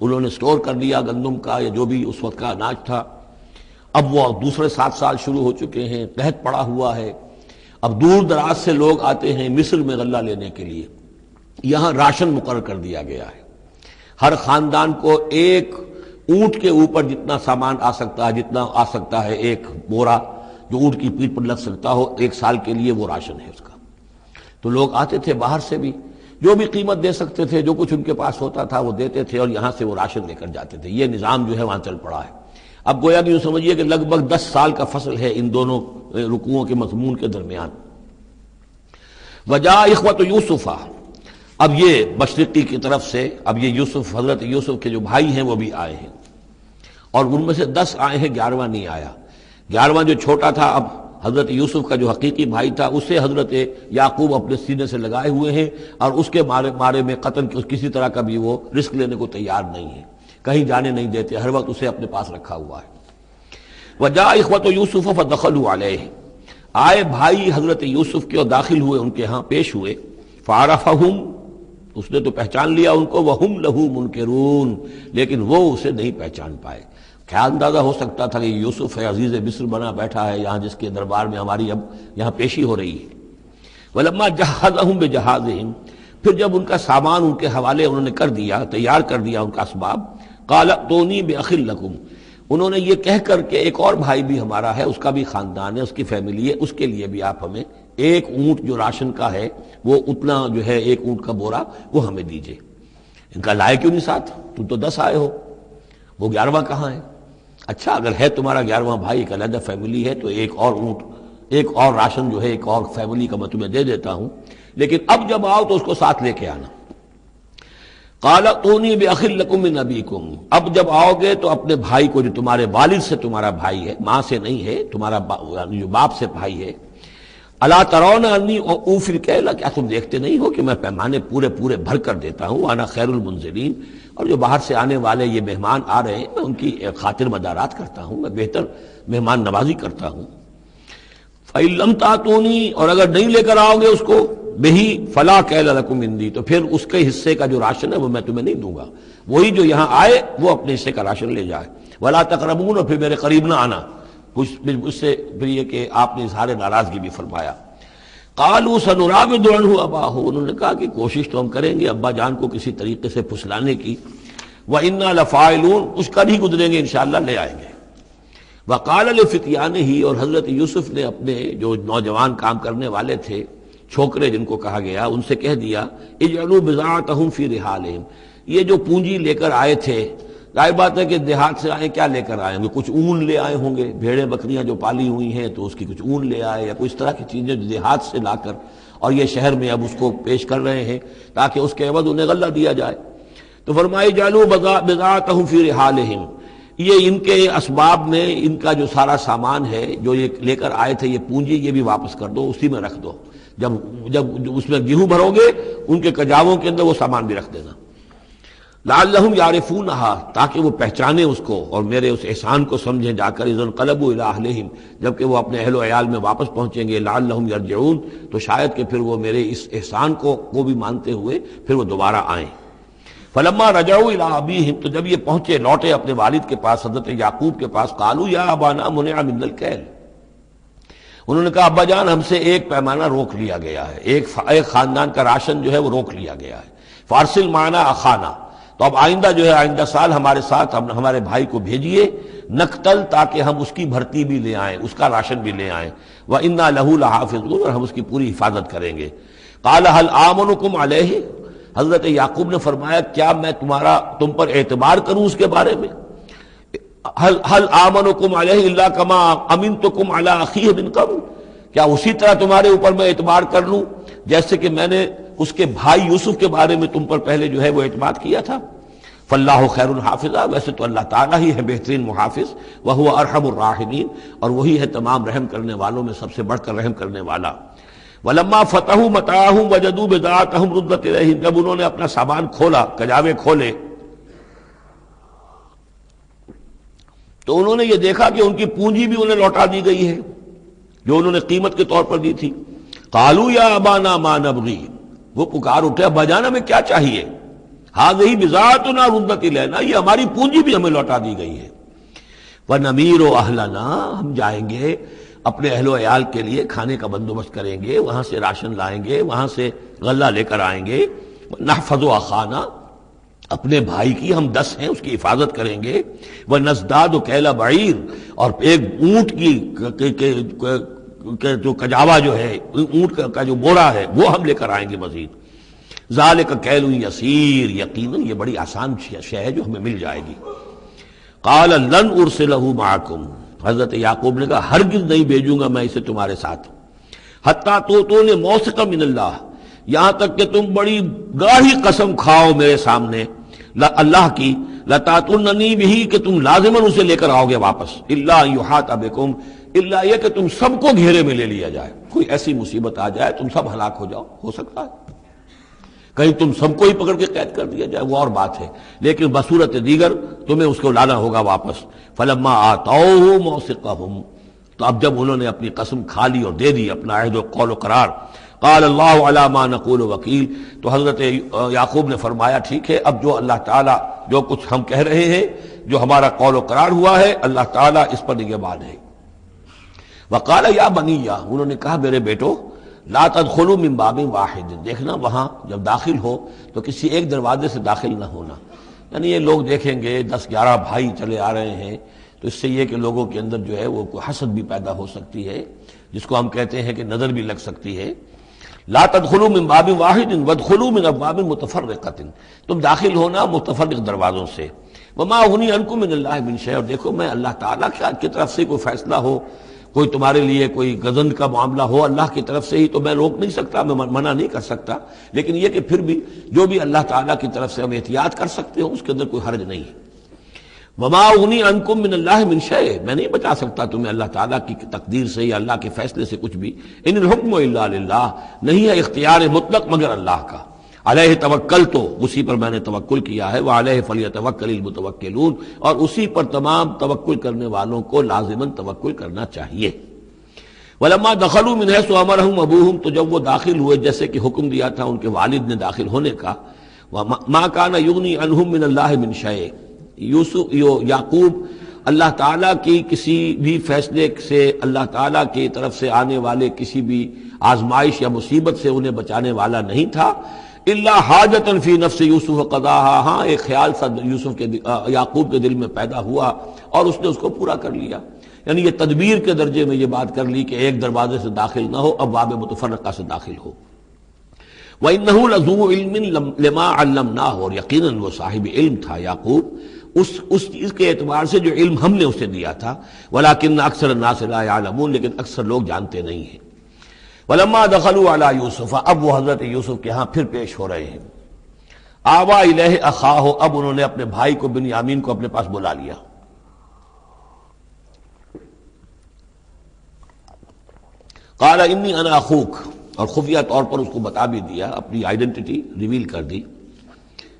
انہوں نے سٹور کر لیا گندم کا یا جو بھی اس وقت کا اناج تھا۔ اب وہ دوسرے 7 سال شروع ہو چکے ہیں، قحط پڑا ہوا ہے، اب دور دراز سے لوگ آتے ہیں مصر میں غلہ لینے کے لیے، یہاں راشن مقرر کر دیا گیا ہے، ہر خاندان کو ایک اونٹ کے اوپر جتنا سامان آ سکتا ہے، جتنا آ سکتا ہے ایک بورا جو اونٹ کی پیٹھ پر لگ سکتا ہو، 1 سال کے لیے وہ راشن ہے اس کا۔ تو لوگ آتے تھے باہر سے بھی، جو بھی قیمت دے سکتے تھے، جو کچھ ان کے پاس ہوتا تھا وہ دیتے تھے اور یہاں سے وہ راشن لے کر جاتے تھے۔ یہ نظام جو ہے وہاں چل پڑا ہے۔ اب گویا کہ یوں سمجھیے کہ لگ بھگ 10 سال کا فصل ہے ان دونوں رکوعوں کے مضمون کے درمیان۔ وجاء اخوۃ یوسف، اب یہ مشرقی کی طرف سے اب یہ یوسف، حضرت یوسف کے جو بھائی ہیں وہ بھی آئے ہیں، اور ان میں سے 10 آئے ہیں، 11واں نہیں آیا۔ 11واں جو چھوٹا تھا، اب حضرت یوسف کا جو حقیقی بھائی تھا اسے حضرت یعقوب اپنے سینے سے لگائے ہوئے ہیں، اور اس کے مارے میں قتل کسی طرح کا بھی وہ رسک لینے کو تیار نہیں ہے، کہیں جانے نہیں دیتے، ہر وقت اسے اپنے پاس رکھا ہوا ہے۔ وجاء اخوۃ یوسف فدخلوا علیہ، آئے بھائی حضرت یوسف کے اور داخل ہوئے ان کے ہاں، پیش ہوئے۔ فعرفہم، اس نے تو پہچان لیا ان کو، وہم لہ منکرون، لیکن وہ اسے نہیں پہچان پائے۔ کیا اندازہ ہو سکتا تھا کہ یوسف ہے، عزیز مصر بنا بیٹھا ہے یہاں، جس کے دربار میں ہماری اب یہاں پیشی ہو رہی ہے۔ ولما جہزہم بجہازہم، پھر جب ان کا سامان ان کے حوالے انہوں نے کر دیا، تیار کر دیا ان کا اسباب، قال ائتونی باخ لکم، انہوں نے یہ کہہ کر کہ ایک اور بھائی بھی ہمارا ہے، اس کا بھی خاندان ہے، اس کی فیملی ہے، اس کے لیے بھی آپ ہمیں ایک اونٹ جو راشن کا ہے وہ اتنا جو ہے ایک اونٹ کا بورا وہ ہمیں دیجیے۔ ان کا لائے کیوں نہیں ساتھ؟ تم تو 10 آئے ہو، وہ 11واں کہاں ہے؟ اچھا اگر ہے تمہارا 11واں بھائی، ایک علیحدہ فیملی ہے، تو ایک اور اونٹ، ایک اور راشن جو ہے ایک اور فیملی کا میں تمہیں دے دیتا ہوں، لیکن اب جب آؤ تو اس کو ساتھ لے کے آنا۔ قال اتونی باخ لکم من ابیکم، اب جب آؤ گے تو اپنے بھائی کو جو تمہارے والد سے تمہارا بھائی ہے، ماں سے نہیں ہے، تمہارا جو باپ سے بھائی ہے، الا ترون انی اوفی الکیل، کیا تم دیکھتے نہیں ہو کہ میں پیمانے پورے پورے بھر کر دیتا ہوں، وانا خیر المنزلین، اور جو باہر سے آنے والے یہ مہمان آ رہے ہیں میں ان کی خاطر مدارات کرتا ہوں، میں بہتر مہمان نوازی کرتا ہوں۔ فَإِن لَمْ تَأْتُونِي، اور اگر نہیں لے کر آؤ گے اس کو، بہی فلا کیل لکم عندی، تو پھر اس کے حصے کا جو راشن ہے وہ میں تمہیں نہیں دوں گا، وہی جو یہاں آئے وہ اپنے حصے کا راشن لے جائے۔ ولا تقربون، اور پھر میرے قریب نہ آنا، کچھ اس سے پھر یہ کہ آپ نے اظہار ناراضگی بھی فرمایا۔ قالوا سنراود عنہ اباہ، انہوں نے کہا کہ کوشش تو ہم کریں گے ابا جان کو کسی طریقے سے پھسلانے کی، وَإِنَّا لَفَاعِلُونَ، کچھ کر ہی گزریں گے انشاءاللہ، لے آئیں گے۔ وَقَالَ لِفِتْيَانِهِ، اور حضرت یوسف نے اپنے جو نوجوان کام کرنے والے تھے، چھوکرے جن کو کہا گیا، ان سے کہہ دیا اجعلوا بضاعتهم فی رحالہم، یہ جو پونجی لے کر آئے تھے، ظاہر بات ہے کہ دیہات سے آئے، کیا لے کر آئے ہوں گے؟ کچھ اون لے آئے ہوں گے، بھیڑیں بکریاں جو پالی ہوئی ہیں تو اس کی کچھ اون لے آئے، یا کوئی اس طرح کی چیزیں جو دیہات سے لا کر اور یہ شہر میں اب اس کو پیش کر رہے ہیں تاکہ اس کے عوض انہیں غلہ دیا جائے۔ تو فرمائی جعلوا بضاعتهم فی رحالہم، یہ ان کے اسباب میں ان کا جو سارا سامان ہے جو یہ لے کر آئے تھے، یہ پونجی، یہ بھی واپس کر دو، اسی میں رکھ دو، جب اس میں گیہوں بھرو گے ان کے کجاووں کے اندر وہ سامان بھی رکھ دینا۔ لعلہم یعرفونہا، تاکہ وہ پہچانے اس کو اور میرے اس احسان کو سمجھیں جا کر، اذ انقلبوا الی اہلہم، جبکہ وہ اپنے اہل و عیال میں واپس پہنچیں گے، لعلہم یرجعون، تو شاید کہ پھر وہ میرے اس احسان کو بھی مانتے ہوئے پھر وہ دوبارہ آئیں۔ فلما رجعوا الی ابیہم، تو جب یہ پہنچے لوٹے اپنے والد کے پاس، حضرت یعقوب کے پاس، قالوا یا ابانا منع منا الکیل، انہوں نے کہا ابا جان ہم سے ایک پیمانہ روک لیا گیا ہے، ایک خاندان کا راشن جو ہے وہ روک لیا گیا ہے، فارسل معنا اخانا، تو اب آئندہ جو ہے آئندہ سال ہمارے ساتھ ہمارے بھائی کو بھیجیے، نقتل، تاکہ ہم اس کی بھرتی بھی لے آئیں، اس کا راشن بھی لے آئیں، وَإِنَّا لَهُ لَحَافِظُونَ، اور ہم اس کی پوری حفاظت کریں گے۔ قَالَ هَلْ آمَنُكُمْ عَلَيْهِ، حضرت یعقوب نے فرمایا کیا میں تم پر اعتبار کروں اس کے بارے میں؟ هل آمنكم علیہ الا کما امنتکم علی اخیہ من قبل، کیا اسی طرح تمہارے اوپر میں اعتبار کر لوں جیسے کہ میں نے اس کے بھائی یوسف کے بارے میں تم پر پہلے جو ہے وہ اعتماد کیا تھا؟ فاللہ خیر حافظا، ویسے تو اللہ تعالیٰ ہی ہے بہترین محافظ، وہو ارحم الراحمین، اور وہی ہے تمام رحم کرنے والوں میں سب سے بڑھ کر رحم کرنے والا۔ ولما فتحوا متاعهم وجدوا بضاعتهم ردت الیہم، جب انہوں نے اپنا سامان کھولا، کجاوے کھولے، تو انہوں نے یہ دیکھا کہ ان کی پونجی بھی انہیں لوٹا دی گئی ہے جو انہوں نے قیمت کے طور پر دی تھی۔ قالوا یا ابانا ما نبغی، وہ پکار اٹھے ابا جان ہمیں کیا چاہیے؟ ہذہ بضاعتنا ردت الینا، یہ ہماری پونجی بھی ہمیں لوٹا دی گئی ہے۔ ونمیر اہلنا، ہم جائیں گے اپنے اہل و عیال کے لیے کھانے کا بندوبست کریں گے، وہاں سے راشن لائیں گے، وہاں سے غلہ لے کر آئیں گے۔ نحفظ اخانا، اپنے بھائی کی ہم 10 ہیں اس کی حفاظت کریں گے۔ وَنَزْدَادُ كَيْلَ بَعِيرٍ، اور ایک اونٹ کی جو کجاوا جو ہے، اونٹ کا جو بورا ہے وہ ہم لے کر آئیں گے مزید۔ ذَلِكَ كَيْلٌ يَسِيرٌ، یقیناً یہ بڑی آسان شے ہے جو ہمیں مل جائے گی۔ قَالَ لَنْ أُرْسِلَهُ مَعَكُمْ، حضرت یعقوب نے کہا ہرگز نہیں بھیجوں گا میں اسے تمہارے ساتھ، حتیٰ تؤتونی موثقا من اللہ، یہاں تک کہ تم بڑی گاڑی قسم کھاؤ میرے سامنے اللہ کی، لتاتوننی بہ، کہ تم لازماً اسے لے کر آؤ گے واپس، الا ان یحاط بکم، الا یہ کہ تم سب کو گھیرے میں لے لیا جائے، کوئی ایسی مصیبت آ جائے تم سب ہلاک ہو جاؤ، ہو سکتا ہے کہیں تم سب کو ہی پکڑ کے قید کر دیا جائے، وہ اور بات ہے، لیکن بصورت دیگر تمہیں اس کو لانا ہوگا واپس۔ فلما آتوہ موثقہم، تو اب جب انہوں نے اپنی قسم کھا لی اور دے دی اپنا عہد و قول و قرار، قال اللہ علی ما نقول وکیل، تو حضرت یعقوب نے فرمایا ٹھیک ہے، اب جو اللہ تعالیٰ جو کچھ ہم کہہ رہے ہیں، جو ہمارا قول و قرار ہوا ہے، اللہ تعالیٰ اس پر نگہبان ہے۔ وقال یا بنیہ، انہوں نے کہا میرے بیٹو، لا تدخلوا من باب واحد، دیکھنا وہاں جب داخل ہو تو کسی ایک دروازے سے داخل نہ ہونا، یعنی یہ لوگ دیکھیں گے 10-11 بھائی چلے آ رہے ہیں، تو اس سے یہ کہ لوگوں کے اندر جو ہے وہ کوئی حسد بھی پیدا ہو سکتی ہے، جس کو ہم کہتے ہیں کہ نظر بھی لگ سکتی ہے۔ لا تدخلوا من باب واحد وادخلوا من ابواب متفرقۃ، تم داخل ہونا متفرق دروازوں سے۔ وما اغنی عنکم من اللہ من شیء، اور دیکھو میں اللہ تعالیٰ کی طرف سے کوئی فیصلہ ہو، کوئی تمہارے لیے کوئی غضب کا معاملہ ہو اللہ کی طرف سے ہی، تو میں روک نہیں سکتا، میں منع نہیں کر سکتا، لیکن یہ کہ پھر بھی جو بھی اللہ تعالیٰ کی طرف سے ہم احتیاط کر سکتے ہو اس کے اندر کوئی حرج نہیں ہے۔ وما اغنی عنکم من اللہ من شیء، میں نہیں بچا سکتا تمہیں اللہ تعالیٰ کی تقدیر سے یا اللہ کے فیصلے سے کچھ بھی۔ ان الحکم الا للہ، نہیں ہے اختیار مطلق مگر اللہ کا۔ علیہ توکلت، اسی پر میں نے توکل کیا ہے، وعلیہ فلیتوکل المتوکلون، اور اسی پر تمام توکل کرنے والوں کو لازماً توکل کرنا چاہیے۔ ولما دخلوا من حيث امرهم ابوهم، تو جب وہ داخل ہوئے جیسے کہ حکم دیا تھا ان کے والد نے داخل ہونے کا، ما كان يغني عنهم من الله من شيء، یعقوب اللہ تعالیٰ کی کسی بھی فیصلے سے، اللہ تعالیٰ کی طرف سے آنے والے کسی بھی آزمائش یا مصیبت سے انہیں بچانے والا نہیں تھا، الا حاجۃ فی نفس یوسف قضاها، ہاں ایک خیال سا یعقوب کے دل میں پیدا ہوا اور اس نے اس کو پورا کر لیا، یعنی یہ تدبیر کے درجے میں یہ بات کر لی کہ ایک دروازے سے داخل نہ ہو، اب باب متفرقہ سے داخل ہو۔ وَإِنَّهُ لَذُو عِلْمٍ لِمَا عَلَّمْنَاهُ، اور یقیناً وہ صاحب علم تھا یعقوب اس چیز کے اعتبار سے جو علم ہم نے اسے دیا تھا، وَلَٰكِنَّ أَكْثَرَ النَّاسِ لَا يَعْلَمُونَ، لیکن اکثر لوگ جانتے نہیں ہیں۔ وَلَمَّا دَخَلُوا عَلَىٰ يُوسُفَ، اب وہ حضرت یوسف کے ہاں پھر پیش ہو رہے ہیں۔ آوَىٰ إِلَيْهِ أَخَاهُ، اب انہوں نے اپنے بھائی کو بنیامین کو اپنے پاس بلا لیا۔ قال انی انا اخوک، اور خفیہ طور پر اس کو بتا بھی دیا، اپنی آئیڈینٹی ریویل کر دی،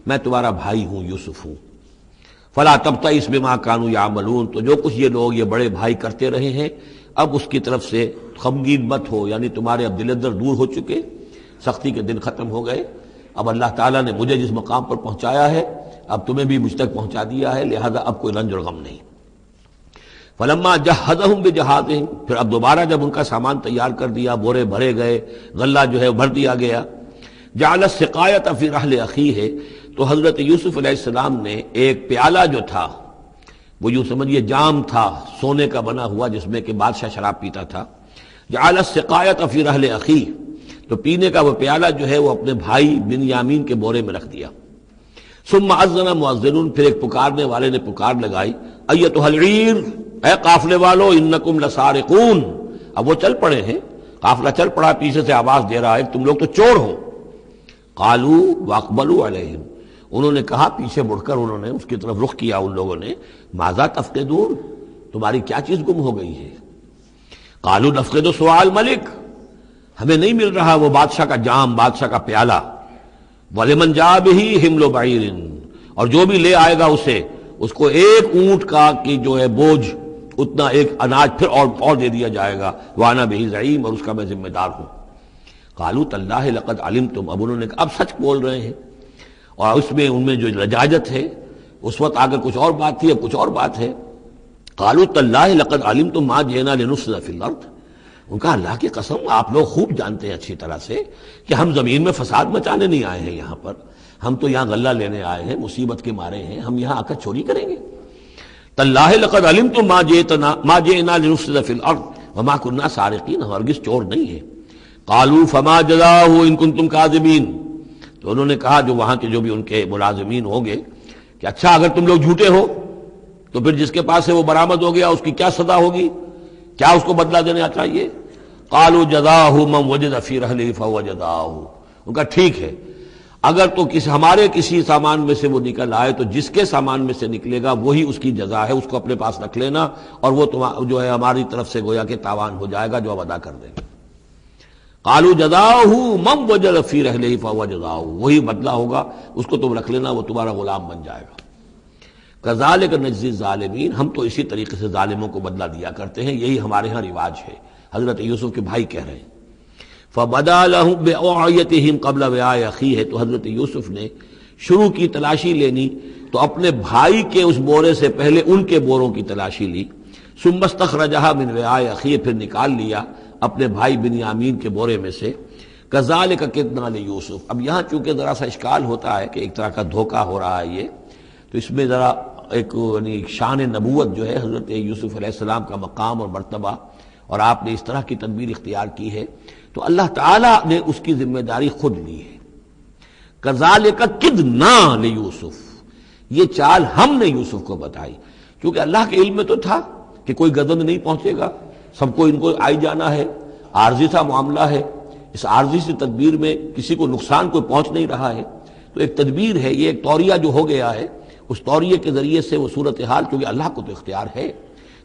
میں تمہارا بھائی ہوں، یوسف ہوں۔ فلا تبتئس بما كانوا يعملون، تو جو کچھ یہ لوگ یہ بڑے بھائی کرتے رہے ہیں اب اس کی طرف سے غمگین مت ہو، یعنی تمہارے اب دل اندر دور ہو چکے، سختی کے دن ختم ہو گئے، اب اللہ تعالیٰ نے مجھے جس مقام پر پہنچایا ہے اب تمہیں بھی مجھ تک پہنچا دیا ہے، لہذا اب کوئی رنج اور غم نہیں۔ فلما جہزہم بجہازہم، پھر اب دوبارہ جب ان کا سامان تیار کر دیا، بورے بھرے گئے، غلہ جو ہے بھر دیا گیا، جعل السقایۃ فی رحل اخیہ، تو حضرت یوسف علیہ السلام نے ایک پیالہ جو تھا، وہ یوں سمجھیے جام تھا سونے کا بنا ہوا جس میں کہ بادشاہ شراب پیتا تھا، جعل السقایۃ فی رحل اخیہ، تو پینے کا وہ پیالہ جو ہے وہ اپنے بھائی بنیامین کے بورے میں رکھ دیا۔ ثم اذن مؤذن، پھر ایک پکارنے والے نے پکار لگائی، ایتھا العیر، اے قافلے والو، انکم لسارقون، اب وہ چل پڑے ہیں، قافلہ چل پڑا، پیچھے سے آواز دے رہا ہے تم لوگ تو چور ہو۔ قالوا واقبلوا علیہم، انہوں نے کہا، پیچھے مڑ کر انہوں نے اس کی طرف رخ کیا ان لوگوں نے، ماذا تفقدون، تمہاری کیا چیز گم ہو گئی ہے؟ قالوا نفقد سؤال ملک، ہمیں نہیں مل رہا وہ بادشاہ کا جام، بادشاہ کا پیالہ، وَلِمَنْ جَاءَ بِهِ حِمْلُ بَعِيرٍ، اور جو بھی لے آئے گا اسے، اس کو ایک اونٹ کا کی جو ہے بوجھ، اتنا ایک اناج پھر اور دے دیا جائے گا، وَأَنَا بِهِ زَعِيمٌ، اور اس کا میں ذمہ دار ہوں۔ قَالُوا تَاللَّهِ لَقَدْ عَلِمْتُمْ، اب انہوں نے کہا اب سچ بول رہے ہیں، اور اس میں ان میں جو لجاجت ہے، اس وقت آگے کچھ اور بات تھی اب کچھ اور بات ہے۔ قَالُوا تَاللَّهِ لَقَدْ عَلِمْتُمْ مَا جِئْنَا لِنُفْسِدَ فِي الْأَرْضِ، ان کا اللہ کی قسم آپ لوگ خوب جانتے ہیں اچھی طرح سے کہ ہم زمین میں فساد مچانے نہیں آئے ہیں، یہاں پر ہم تو یہاں غلہ لینے آئے ہیں، مصیبت کے مارے ہیں، ہم یہاں آ کر چوری کریں گے؟ تاللہ لقد علمتم ما جئنا لنفسد فی الارض وما كنا سارقین، ہم ہرگز چور نہیں ہیں۔ قالوا فما جزاؤہ ان کنتم کاذبین، تو انہوں نے کہا جو وہاں کے جو بھی ان کے ملازمین ہوں گے کہ اچھا اگر تم لوگ جھوٹے ہو تو پھر جس کے پاس سے وہ برآمد ہو گیا اس کی کیا سزا ہوگی، کیا اس کو بدلہ دینا چاہیے؟ قالوا جزاؤہ من وجد فی رحلہ فہو جزاؤہ، ان کا ٹھیک ہے اگر تو ہمارے کسی سامان میں سے وہ نکل آئے تو جس کے سامان میں سے نکلے گا وہی اس کی جزا ہے، اس کو اپنے پاس رکھ لینا، اور وہ جو ہے ہماری طرف سے گویا کہ تاوان ہو جائے گا جو اب ادا کر دیں گے۔ قالوا جزاؤہ من وجد فی رحلہ فہو جزاؤہ، وہی بدلہ ہوگا، اس کو تم رکھ لینا، وہ تمہارا غلام بن جائے گا۔ کذالک نجزی الظالمین، ہم تو اسی طریقے سے ظالموں کو بدلہ دیا کرتے ہیں، یہی ہمارے ہاں رواج ہے۔ حضرت یوسف کے بھائی کہہ رہے ہیں فَبَدَا لَهُم بِأَوْعِيَتِهِمْ قَبْلَ وِعَاءِ أَخِيهِ، تو حضرت یوسف نے شروع کی تلاشی لینی تو اپنے بھائی کے اس بورے سے پہلے ان کے بوروں کی تلاشی لی، ثُمَّ اسْتَخْرَجَهَا مِنْ وِعَاءِ أَخِيهِ، پھر نکال لیا اپنے بھائی بنیامین کے بورے میں سے۔ كَذَلِكَ كِدْنَا لِيُوسُف، اب یہاں چونکہ ذرا سا اشکال ہوتا ہے کہ ایک طرح کا دھوکہ ہو رہا ہے یہ، تو اس میں ذرا ایک یعنی شان نبوت جو ہے حضرت یوسف علیہ السلام کا مقام اور مرتبہ، اور آپ نے اس طرح کی تدبیر اختیار کی ہے، تو اللہ تعالیٰ نے اس کی ذمہ داری خود لی ہے۔ کذالک کدنا لیوسف، یہ چال ہم نے یوسف کو بتائی، کیونکہ اللہ کے علم میں تو تھا کہ کوئی گزند نہیں پہنچے گا، سب کو ان کو آئی جانا ہے، عارضی سا معاملہ ہے، اس عارضی سی تدبیر میں کسی کو نقصان کوئی پہنچ نہیں رہا ہے، تو ایک تدبیر ہے، یہ ایک توریہ جو ہو گیا ہے، اس توریے کے ذریعے سے وہ صورتحال، کیونکہ اللہ کو تو اختیار ہے،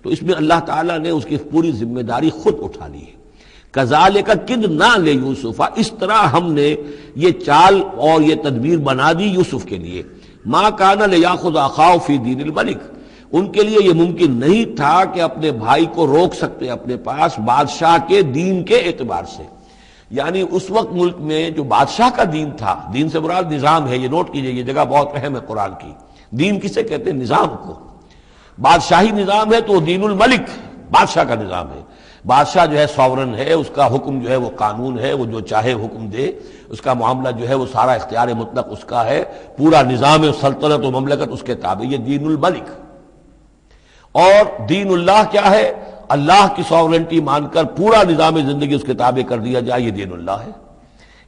تو اس میں اللہ تعالیٰ نے اس کی پوری ذمہ داری خود اٹھا لی ہے۔ کذالک کدنا لیوسف، اس طرح ہم نے یہ چال اور یہ تدبیر بنا دی یوسف کے لیے۔ ما کان لیاخذ اخاہ فی دین الملک، ان کے لیے یہ ممکن نہیں تھا کہ اپنے بھائی کو روک سکتے اپنے پاس بادشاہ کے دین کے اعتبار سے، یعنی اس وقت ملک میں جو بادشاہ کا دین تھا، دین سے مراد نظام ہے، یہ نوٹ کیجئے، یہ جگہ بہت اہم ہے قرآن کی۔ دین کسے کہتے ہیں؟ نظام کو۔ بادشاہی نظام ہے تو وہ دین الملک، بادشاہ کا نظام ہے۔ بادشاہ جو ہے ساورن ہے، اس کا حکم جو ہے وہ قانون ہے، وہ جو چاہے حکم دے، اس کا معاملہ جو ہے وہ سارا اختیار مطلق اس کا ہے، پورا نظام سلطنت و مملکت اس کے تابع، یہ دین الملک۔ اور دین اللہ کیا ہے؟ اللہ کی ساورنٹی مان کر پورا نظام زندگی اس کے تابع کر دیا جائے، یہ دین اللہ ہے۔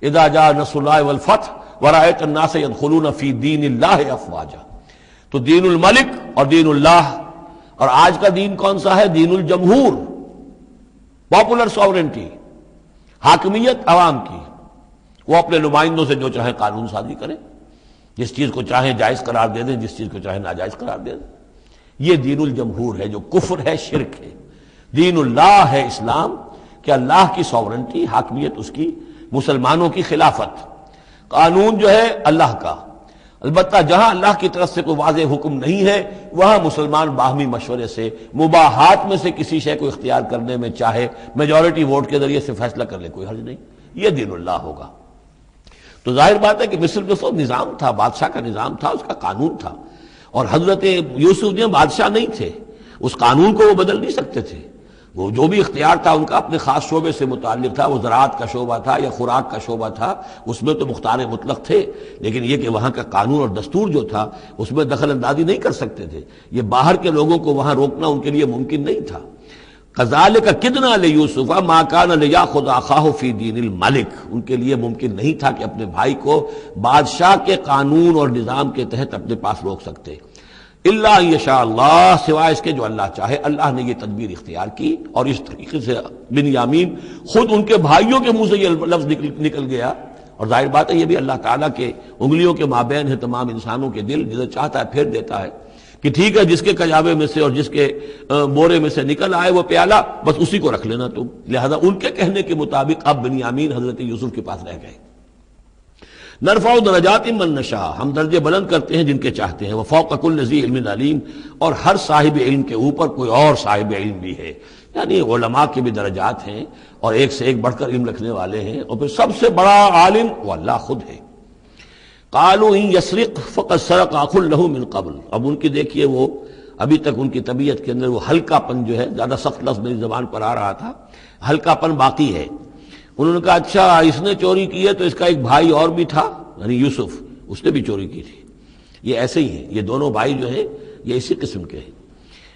اذا جاء نصر اللہ والفتح ورأیت الناس يدخلون فی دین اللہ افواجا، تو دین الملک اور دین اللہ۔ اور آج کا دین کون سا ہے؟ دین الجمہور، پاپولر ساورنٹی، حاکمیت عوام کی، وہ اپنے نمائندوں سے جو چاہے قانون سازی کریں، جس چیز کو چاہیں جائز قرار دے دیں، جس چیز کو چاہیں ناجائز قرار دے دیں۔ یہ دین الجمہور ہے جو کفر ہے، شرک ہے۔ دین اللہ ہے اسلام، کہ اللہ کی ساورنٹی، حاکمیت اس کی، مسلمانوں کی خلافت، قانون جو ہے اللہ کا۔ البتہ جہاں اللہ کی طرف سے کوئی واضح حکم نہیں ہے، وہاں مسلمان باہمی مشورے سے مباحات میں سے کسی شے کو اختیار کرنے میں چاہے میجورٹی ووٹ کے ذریعے سے فیصلہ کر لے، کوئی حرج نہیں، یہ دین اللہ ہوگا۔ تو ظاہر بات ہے کہ مصر میں تو نظام تھا، بادشاہ کا نظام تھا، اس کا قانون تھا، اور حضرت یوسف جو بادشاہ نہیں تھے، اس قانون کو وہ بدل نہیں سکتے تھے۔ وہ جو بھی اختیار تھا ان کا اپنے خاص شعبے سے متعلق تھا، وہ زراعت کا شعبہ تھا یا خوراک کا شعبہ تھا، اس میں تو مختار مطلق تھے، لیکن یہ کہ وہاں کا قانون اور دستور جو تھا اس میں دخل اندازی نہیں کر سکتے تھے، یہ باہر کے لوگوں کو وہاں روکنا ان کے لیے ممکن نہیں تھا۔ کذالک کدنا لیوسف ما کان لیاخذ اخاہ فی دین الملک، ان کے لیے ممکن نہیں تھا کہ اپنے بھائی کو بادشاہ کے قانون اور نظام کے تحت اپنے پاس روک سکتے، الا یشاء اللہ، سوائے اس کے جو اللہ چاہے۔ اللہ نے یہ تدبیر اختیار کی، اور اس طریقے سے بنیامین خود ان کے بھائیوں کے منہ سے یہ لفظ نکل گیا، اور ظاہر بات ہے یہ بھی اللہ تعالیٰ کے انگلیوں کے مابین ہے تمام انسانوں کے دل، جسے چاہتا ہے پھیر دیتا ہے کہ ٹھیک ہے، جس کے کجاوے میں سے اور جس کے بورے میں سے نکل آئے وہ پیالہ، بس اسی کو رکھ لینا تم۔ لہذا ان کے کہنے کے مطابق اب بنیامین حضرت یوسف کے پاس رہ گئے۔ نرفع درجات من نشاء، ہم درجے بلند کرتے ہیں جن کے چاہتے ہیں، وفوق کل ذی علم علیم، اور ہر صاحب علم کے اوپر کوئی اور صاحب علم بھی ہے، یعنی علماء کے بھی درجات ہیں، اور ایک سے ایک بڑھ کر علم رکھنے والے ہیں، اور پھر سب سے بڑا عالم وہ اللہ خود ہے۔ قالوا ان یسرق فقد سرق اخ له من قبل، اب ان کی دیکھیے وہ ابھی تک ان کی طبیعت کے اندر وہ ہلکا پن جو ہے، زیادہ سخت لفظ میری زبان پر آ رہا تھا، ہلکا پن باقی ہے۔ انہوں نے کہا اچھا اس نے چوری کی ہے تو اس کا ایک بھائی اور بھی تھا، یعنی یوسف، اس نے بھی چوری کی تھی۔ یہ ایسے ہی ہیں، یہ دونوں بھائی جو ہیں یہ اسی قسم کے ہیں۔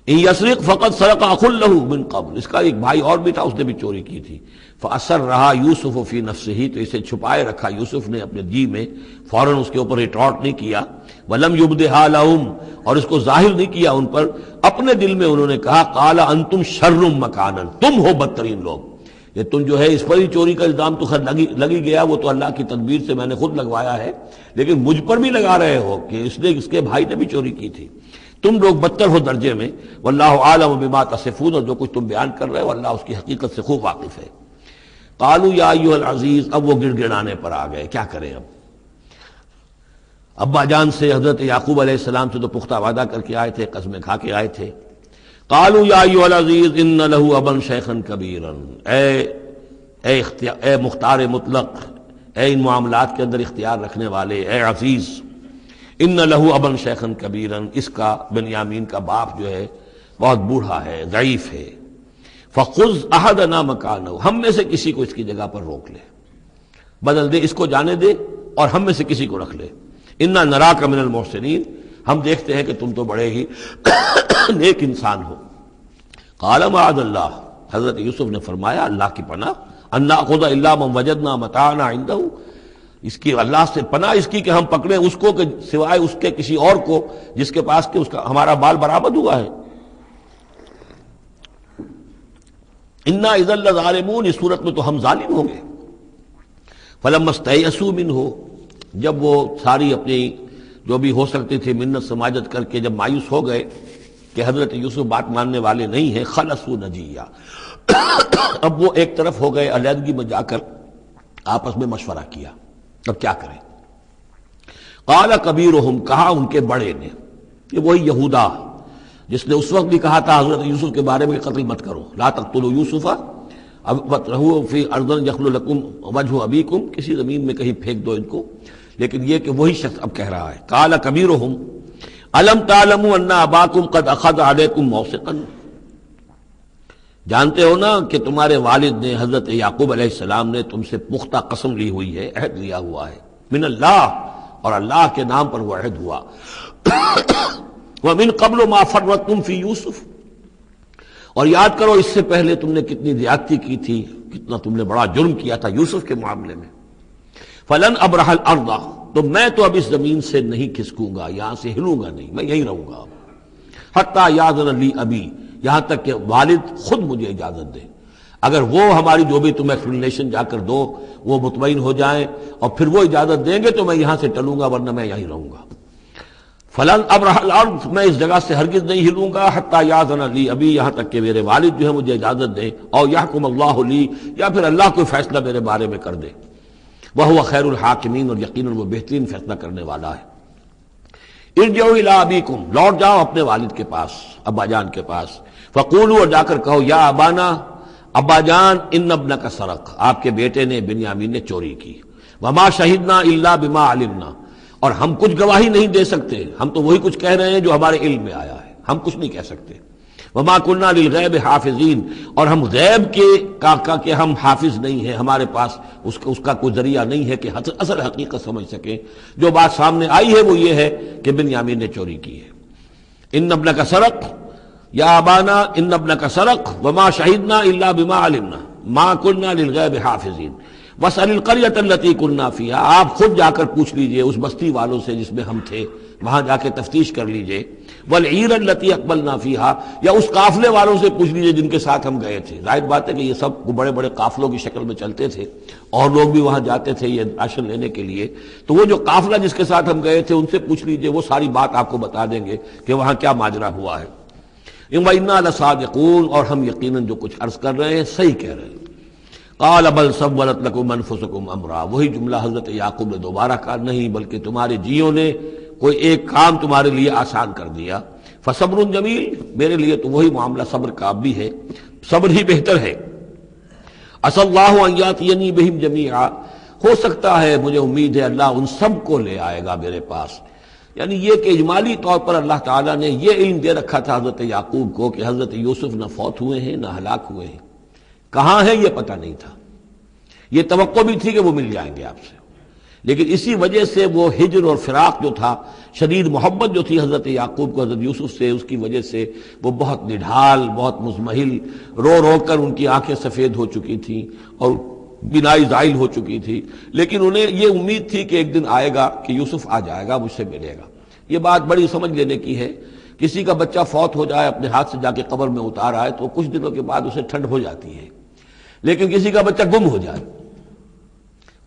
ان یسرق فقد سرق اخ له من قبل، اس کا ایک بھائی اور بھی تھا، اس نے بھی چوری کی تھی۔ فاسرها یوسف فی نفسہ، تو اسے چھپائے رکھا یوسف نے اپنے جی میں، فوراً اس کے اوپر ریٹارٹ نہیں کیا۔ ولم یبدھا لهم، اور اس کو ظاہر نہیں کیا ان پر، اپنے دل میں انہوں نے کہا قال انتم شر مکانا، تم ہو بدترین لوگ، یہ تم جو ہے اس پر ہی چوری کا الزام تو خیر لگی گیا، وہ تو اللہ کی تدبیر سے میں نے خود لگوایا ہے، لیکن مجھ پر بھی لگا رہے ہو کہ اس کے بھائی نے بھی چوری کی تھی، تم لوگ بدتر ہو درجے میں۔ واللہ عالم بما تصفون، اور جو کچھ تم بیان کر رہے ہو اللہ اس کی حقیقت سے خوب واقف ہے۔ قالوا یا ایھا العزیز، اب وہ گڑ گڑانے پر آ گئے، کیا کریں اب؟ ابا جان سے حضرت یعقوب علیہ السلام سے تو پختہ وعدہ کر کے آئے تھے، قسمیں کھا کے آئے تھے۔ قالوا یا ایھا العزیز ان له ابا شیخا کبیرا، اے مختار مطلق، اے ان معاملات کے اندر اختیار رکھنے والے، اے عزیز، ان له ابا شیخا کبیرا، اس کا بنیامین کا باپ جو ہے بہت بوڑھا ہے، ضعیف ہے۔ فخذ احدنا مکانہ، ہم میں سے کسی کو اس کی جگہ پر روک لے، بدل دے، اس کو جانے دے اور ہم میں سے کسی کو رکھ لے۔ انا نراک من المحسنین، ہم دیکھتے ہیں کہ تم تو بڑے ہی نیک انسان ہو۔ قال معاذ اللہ، حضرت یوسف نے فرمایا اللہ کی پناہ، ان ناخذ الا من وجدنا متاعنا عنده، اس کی اللہ سے پناہ اس کی کہ ہم پکڑیں اس کو کہ سوائے اس کے کسی اور کو جس کے پاس کہ اس کا ہمارا مال برآمد ہوا ہے۔ انا اذا لظالمون، اس صورت میں تو ہم ظالم ہوں گے۔ فلما استيئسوا منه، جب وہ ساری اپنی جو بھی ہو سکتی تھی منت سماجت کر کے جب مایوس ہو گئے کہ حضرت یوسف بات ماننے والے نہیں ہیں، خلصوا نجیہ، اب وہ ایک طرف ہو گئے، علیحدگی میں جا کر آپس میں مشورہ کیا اب کیا کریں۔ قال کبیرہم، کہا ان کے بڑے نے، یہ وہی یہودا جس نے اس وقت بھی کہا تھا حضرت یوسف کے بارے میں کہ قتل مت کرو، لا تقتلوا یوسف وَاطْرَحُوهُ فِي أَرْضٍ يَخْلُ لَكُمْ وَجْهُ أَبِيكُمْ، کسی زمین میں کہیں پھینک دو ان کو، لیکن یہ کہ وہی شخص اب کہہ رہا ہے قال کبیرہم أَلَمْ تَعْلَمُوا أَنَّ أَبَاكُمْ قَدْ أَخَذَ عَلَيْكُمْ مَوْثِقًا، جانتے ہو نا کہ تمہارے والد نے حضرت یعقوب علیہ السلام نے تم سے پختہ قسم لی ہوئی ہے، عہد لیا ہوا ہے، من اللہ، اور اللہ کے نام پر وہ عہد ہوا، وَمِن قَبْلُ مَا فَرَّطْتُمْ فِي يُوسُف، اور یاد کرو اس سے پہلے تم نے کتنی زیادتی کی تھی، کتنا تم نے بڑا جرم کیا تھا یوسف کے معاملے میں۔ فلن ابرح الارض، تو میں تو اب اس زمین سے نہیں کھسکوں گا، یہاں سے ہلوں گا نہیں، میں یہیں رہوں گا حتی یاذن لی ابی، یہاں تک کہ والد خود مجھے اجازت دے، اگر وہ ہماری جو بھی تم ایکسپلینیشن جا کر دو وہ مطمئن ہو جائیں اور پھر وہ اجازت دیں گے تو میں یہاں سے ٹلوں گا، ورنہ میں یہیں رہوں گا۔ فلن ابرح الارض، میں اس جگہ سے ہرگز نہیں ہلوں گا، حتی یاذن لی ابی، یہاں تک کہ میرے والد جو ہے مجھے اجازت دیں، اور یحکم اللہ لی، یا پھر اللہ کوئی فیصلہ میرے بارے میں کر دے، وہو خیر الحاکمین، اور یقیناً وہ بہترین فیصلہ کرنے والا ہے۔ ارجعوا الی ابیکم، لوٹ جاؤ اپنے والد کے پاس، ابا جان کے پاس، فقولوا، اور جا کر کہو، یا ابانا، ابا جان، ان ابنک سرق، آپ کے بیٹے نے بنیامین نے چوری کی، وما شہدنا الا بما علمنا، اور ہم کچھ گواہی نہیں دے سکتے، ہم تو وہی کچھ کہہ رہے ہیں جو ہمارے علم میں آیا ہے، ہم کچھ نہیں کہہ سکتے۔ وما كنا للغیب حافظین، اور ہم غیب کے کہ ہم حافظ نہیں ہیں، ہمارے پاس اس کا کوئی ذریعہ نہیں ہے کہ اصل حقیقت سمجھ سکیں، جو بات سامنے آئی ہے وہ یہ ہے کہ بنیامین نے چوری کی ہے۔ ان ابنک سرق، یا ابانا ان ابنک سرق وما شہدنا الا بما علمنا ما كنا للغیب حافظین واسأل القریۃ التی كنا فیہا، آپ خود جا کر پوچھ لیجئے اس بستی والوں سے جس میں ہم تھے، وہاں جا کے تفتیش کر لیجئے، والعیر التی اقبلنا فیہا، یا اس قافلے والوں سے پوچھ لیجئے جن کے ساتھ ہم گئے تھے۔ ظاہر بات ہے کہ یہ سب بڑے بڑے قافلوں کی شکل میں چلتے تھے اور لوگ بھی وہاں جاتے تھے یہ راشن لینے کے لیے، تو وہ جو قافلہ جس کے ساتھ ہم گئے تھے ان سے پوچھ لیجئے، وہ ساری بات آپ کو بتا دیں گے کہ وہاں کیا ماجرا ہوا ہے۔ وَإِنَّا لَصَادِقُونَ، اور ہم یقیناً جو کچھ عرض کر رہے ہیں صحیح کہہ رہے ہیں۔ قال بل سولت لكم انفسكم امرا، وہی جملہ حضرت یعقوب نے دوبارہ کہا، نہیں بلکہ تمہارے جیوں نے کوئی ایک کام تمہارے لیے آسان کر دیا، فصبر جمیل، میرے لیے تو وہی معاملہ صبر کا بھی ہے، صبر ہی بہتر ہے۔ عسى الله ان ياتيني بهم جميعا، ہو سکتا ہے، مجھے امید ہے اللہ ان سب کو لے آئے گا میرے پاس، یعنی یہ کہ اجمالی طور پر اللہ تعالیٰ نے یہ علم دے رکھا تھا حضرت یعقوب کو کہ حضرت یوسف نہ فوت ہوئے ہیں نہ ہلاک ہوئے ہیں، کہاں ہے یہ پتہ نہیں تھا، یہ توقع بھی تھی کہ وہ مل جائیں گے آپ سے، لیکن اسی وجہ سے وہ ہجر اور فراق جو تھا، شدید محبت جو تھی حضرت یعقوب کو حضرت یوسف سے، اس کی وجہ سے وہ بہت نڈھال، بہت مزمحل، رو رو کر ان کی آنکھیں سفید ہو چکی تھیں اور بینائی زائل ہو چکی تھی، لیکن انہیں یہ امید تھی کہ ایک دن آئے گا کہ یوسف آ جائے گا، مجھ سے ملے گا۔ یہ بات بڑی سمجھ لینے کی ہے، کسی کا بچہ فوت ہو جائے، اپنے ہاتھ سے جا کے قبر میں اتار آئے تو کچھ دنوں کے بعد اسے ٹھنڈ ہو جاتی ہے، لیکن کسی کا بچہ گم ہو جائے،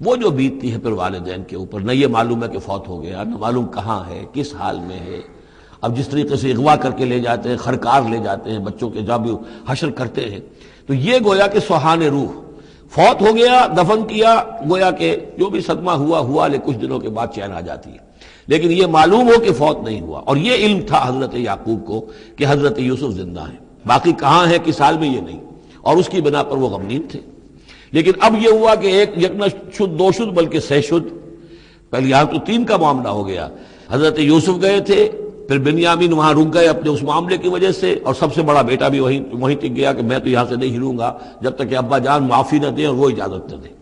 وہ جو بیتتی ہے پھر والدین کے اوپر، نہ یہ معلوم ہے کہ فوت ہو گیا، نہ معلوم کہاں ہے، کس حال میں ہے۔ اب جس طریقے سے اغوا کر کے لے جاتے ہیں، خرکار لے جاتے ہیں بچوں کے، جب حشر کرتے ہیں، تو یہ گویا کہ سوہان روح، فوت ہو گیا، دفن کیا، گویا کہ جو بھی صدمہ ہوا لیکن کچھ دنوں کے بعد چین آ جاتی ہے، لیکن یہ معلوم ہو کہ فوت نہیں ہوا، اور یہ علم تھا حضرت یعقوب کو کہ حضرت یوسف زندہ ہیں، باقی کہاں ہے کس حال میں یہ نہیں، اور اس کی بنا پر وہ غمگین تھے۔ لیکن اب یہ ہوا کہ ایک یکنا شد دو شد بلکہ سہ شد، پہلے یہاں تو تین کا معاملہ ہو گیا، حضرت یوسف گئے تھے، پھر بنیامین وہاں رک گئے اپنے اس معاملے کی وجہ سے، اور سب سے بڑا بیٹا بھی وہیں ٹک گیا کہ میں تو یہاں سے نہیں ہلوں گا جب تک کہ ابا جان معافی نہ دیں اور وہ اجازت نہ دیں۔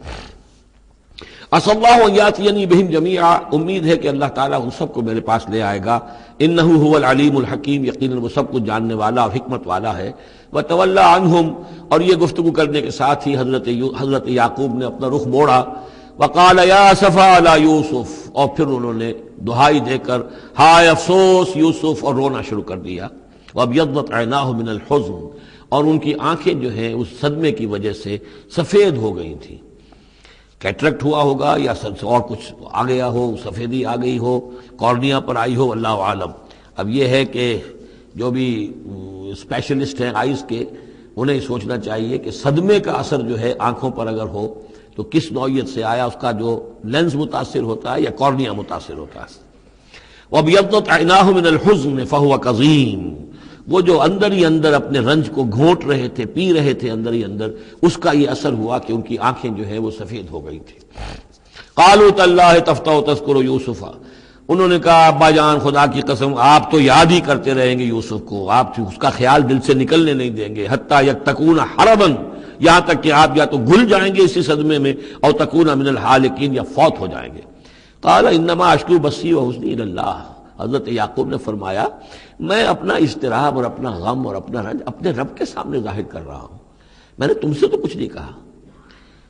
عسى اللہ ان یاتینی بہم جمیعا، امید ہے کہ اللہ تعالیٰ ان سب کو میرے پاس لے آئے گا. انہ هو العلیم الحکیم، یقیناً وہ سب کچھ جاننے والا اور حکمت والا ہے. وتولی عنہم، اور یہ گفتگو کرنے کے ساتھ ہی حضرت یعقوب نے اپنا رخ موڑا. وقال یا اسفا علی یوسف، اور پھر انہوں نے دہائی دے کر ہائے افسوس یوسف، اور رونا شروع کر دیا. وابیضت عیناہ من الحزن، اور ان کی آنکھیں جو ہیں اس صدمے کی وجہ سے سفید ہو گئی تھیں. کیٹریکٹ ہوا ہوگا یا اور کچھ آ گیا ہو، سفیدی آ گئی ہو، کارنیا پر آئی ہو، اللہ عالم. اب یہ ہے کہ جو بھی اسپیشلسٹ ہیں آئیز کے، انہیں سوچنا چاہیے کہ صدمے کا اثر جو ہے آنکھوں پر اگر ہو تو کس نوعیت سے آیا، اس کا جو لینز متاثر ہوتا ہے یا کارنیا متاثر ہوتا ہے. وَابْيَضَّتْ عَيْنَاهُ مِنَ الْحُزْنِ فَهُوَ كَظِيمٌ، وہ جو اندر ہی اندر اپنے رنج کو گھونٹ رہے تھے، پی رہے تھے اندر ہی اندر، اس کا یہ اثر ہوا کہ ان کی آنکھیں جو ہے وہ سفید ہو گئی تھی. قَالُوا تَاللَّهِ تَفْتَحُ تَذْكُرُ يُوسُفَ، انہوں نے کہا ابا جان خدا کی قسم آپ تو یاد ہی کرتے رہیں گے یوسف کو، آپ اس کا خیال دل سے نکلنے نہیں دیں گے. حتیٰ یکتکون حرباً، یہاں تک کہ آپ یا تو گھل جائیں گے اسی صدمے میں، اور تکون من الحالکین، یا فوت ہو جائیں گے. قال انما اشکو بثی وحزنی الی اللہ، حضرت یعقوب نے فرمایا میں اپنا اضطراب اور اپنا غم اور اپنا رنج اپنے رب کے سامنے ظاہر کر رہا ہوں. میں نے تم سے تو کچھ نہیں کہا،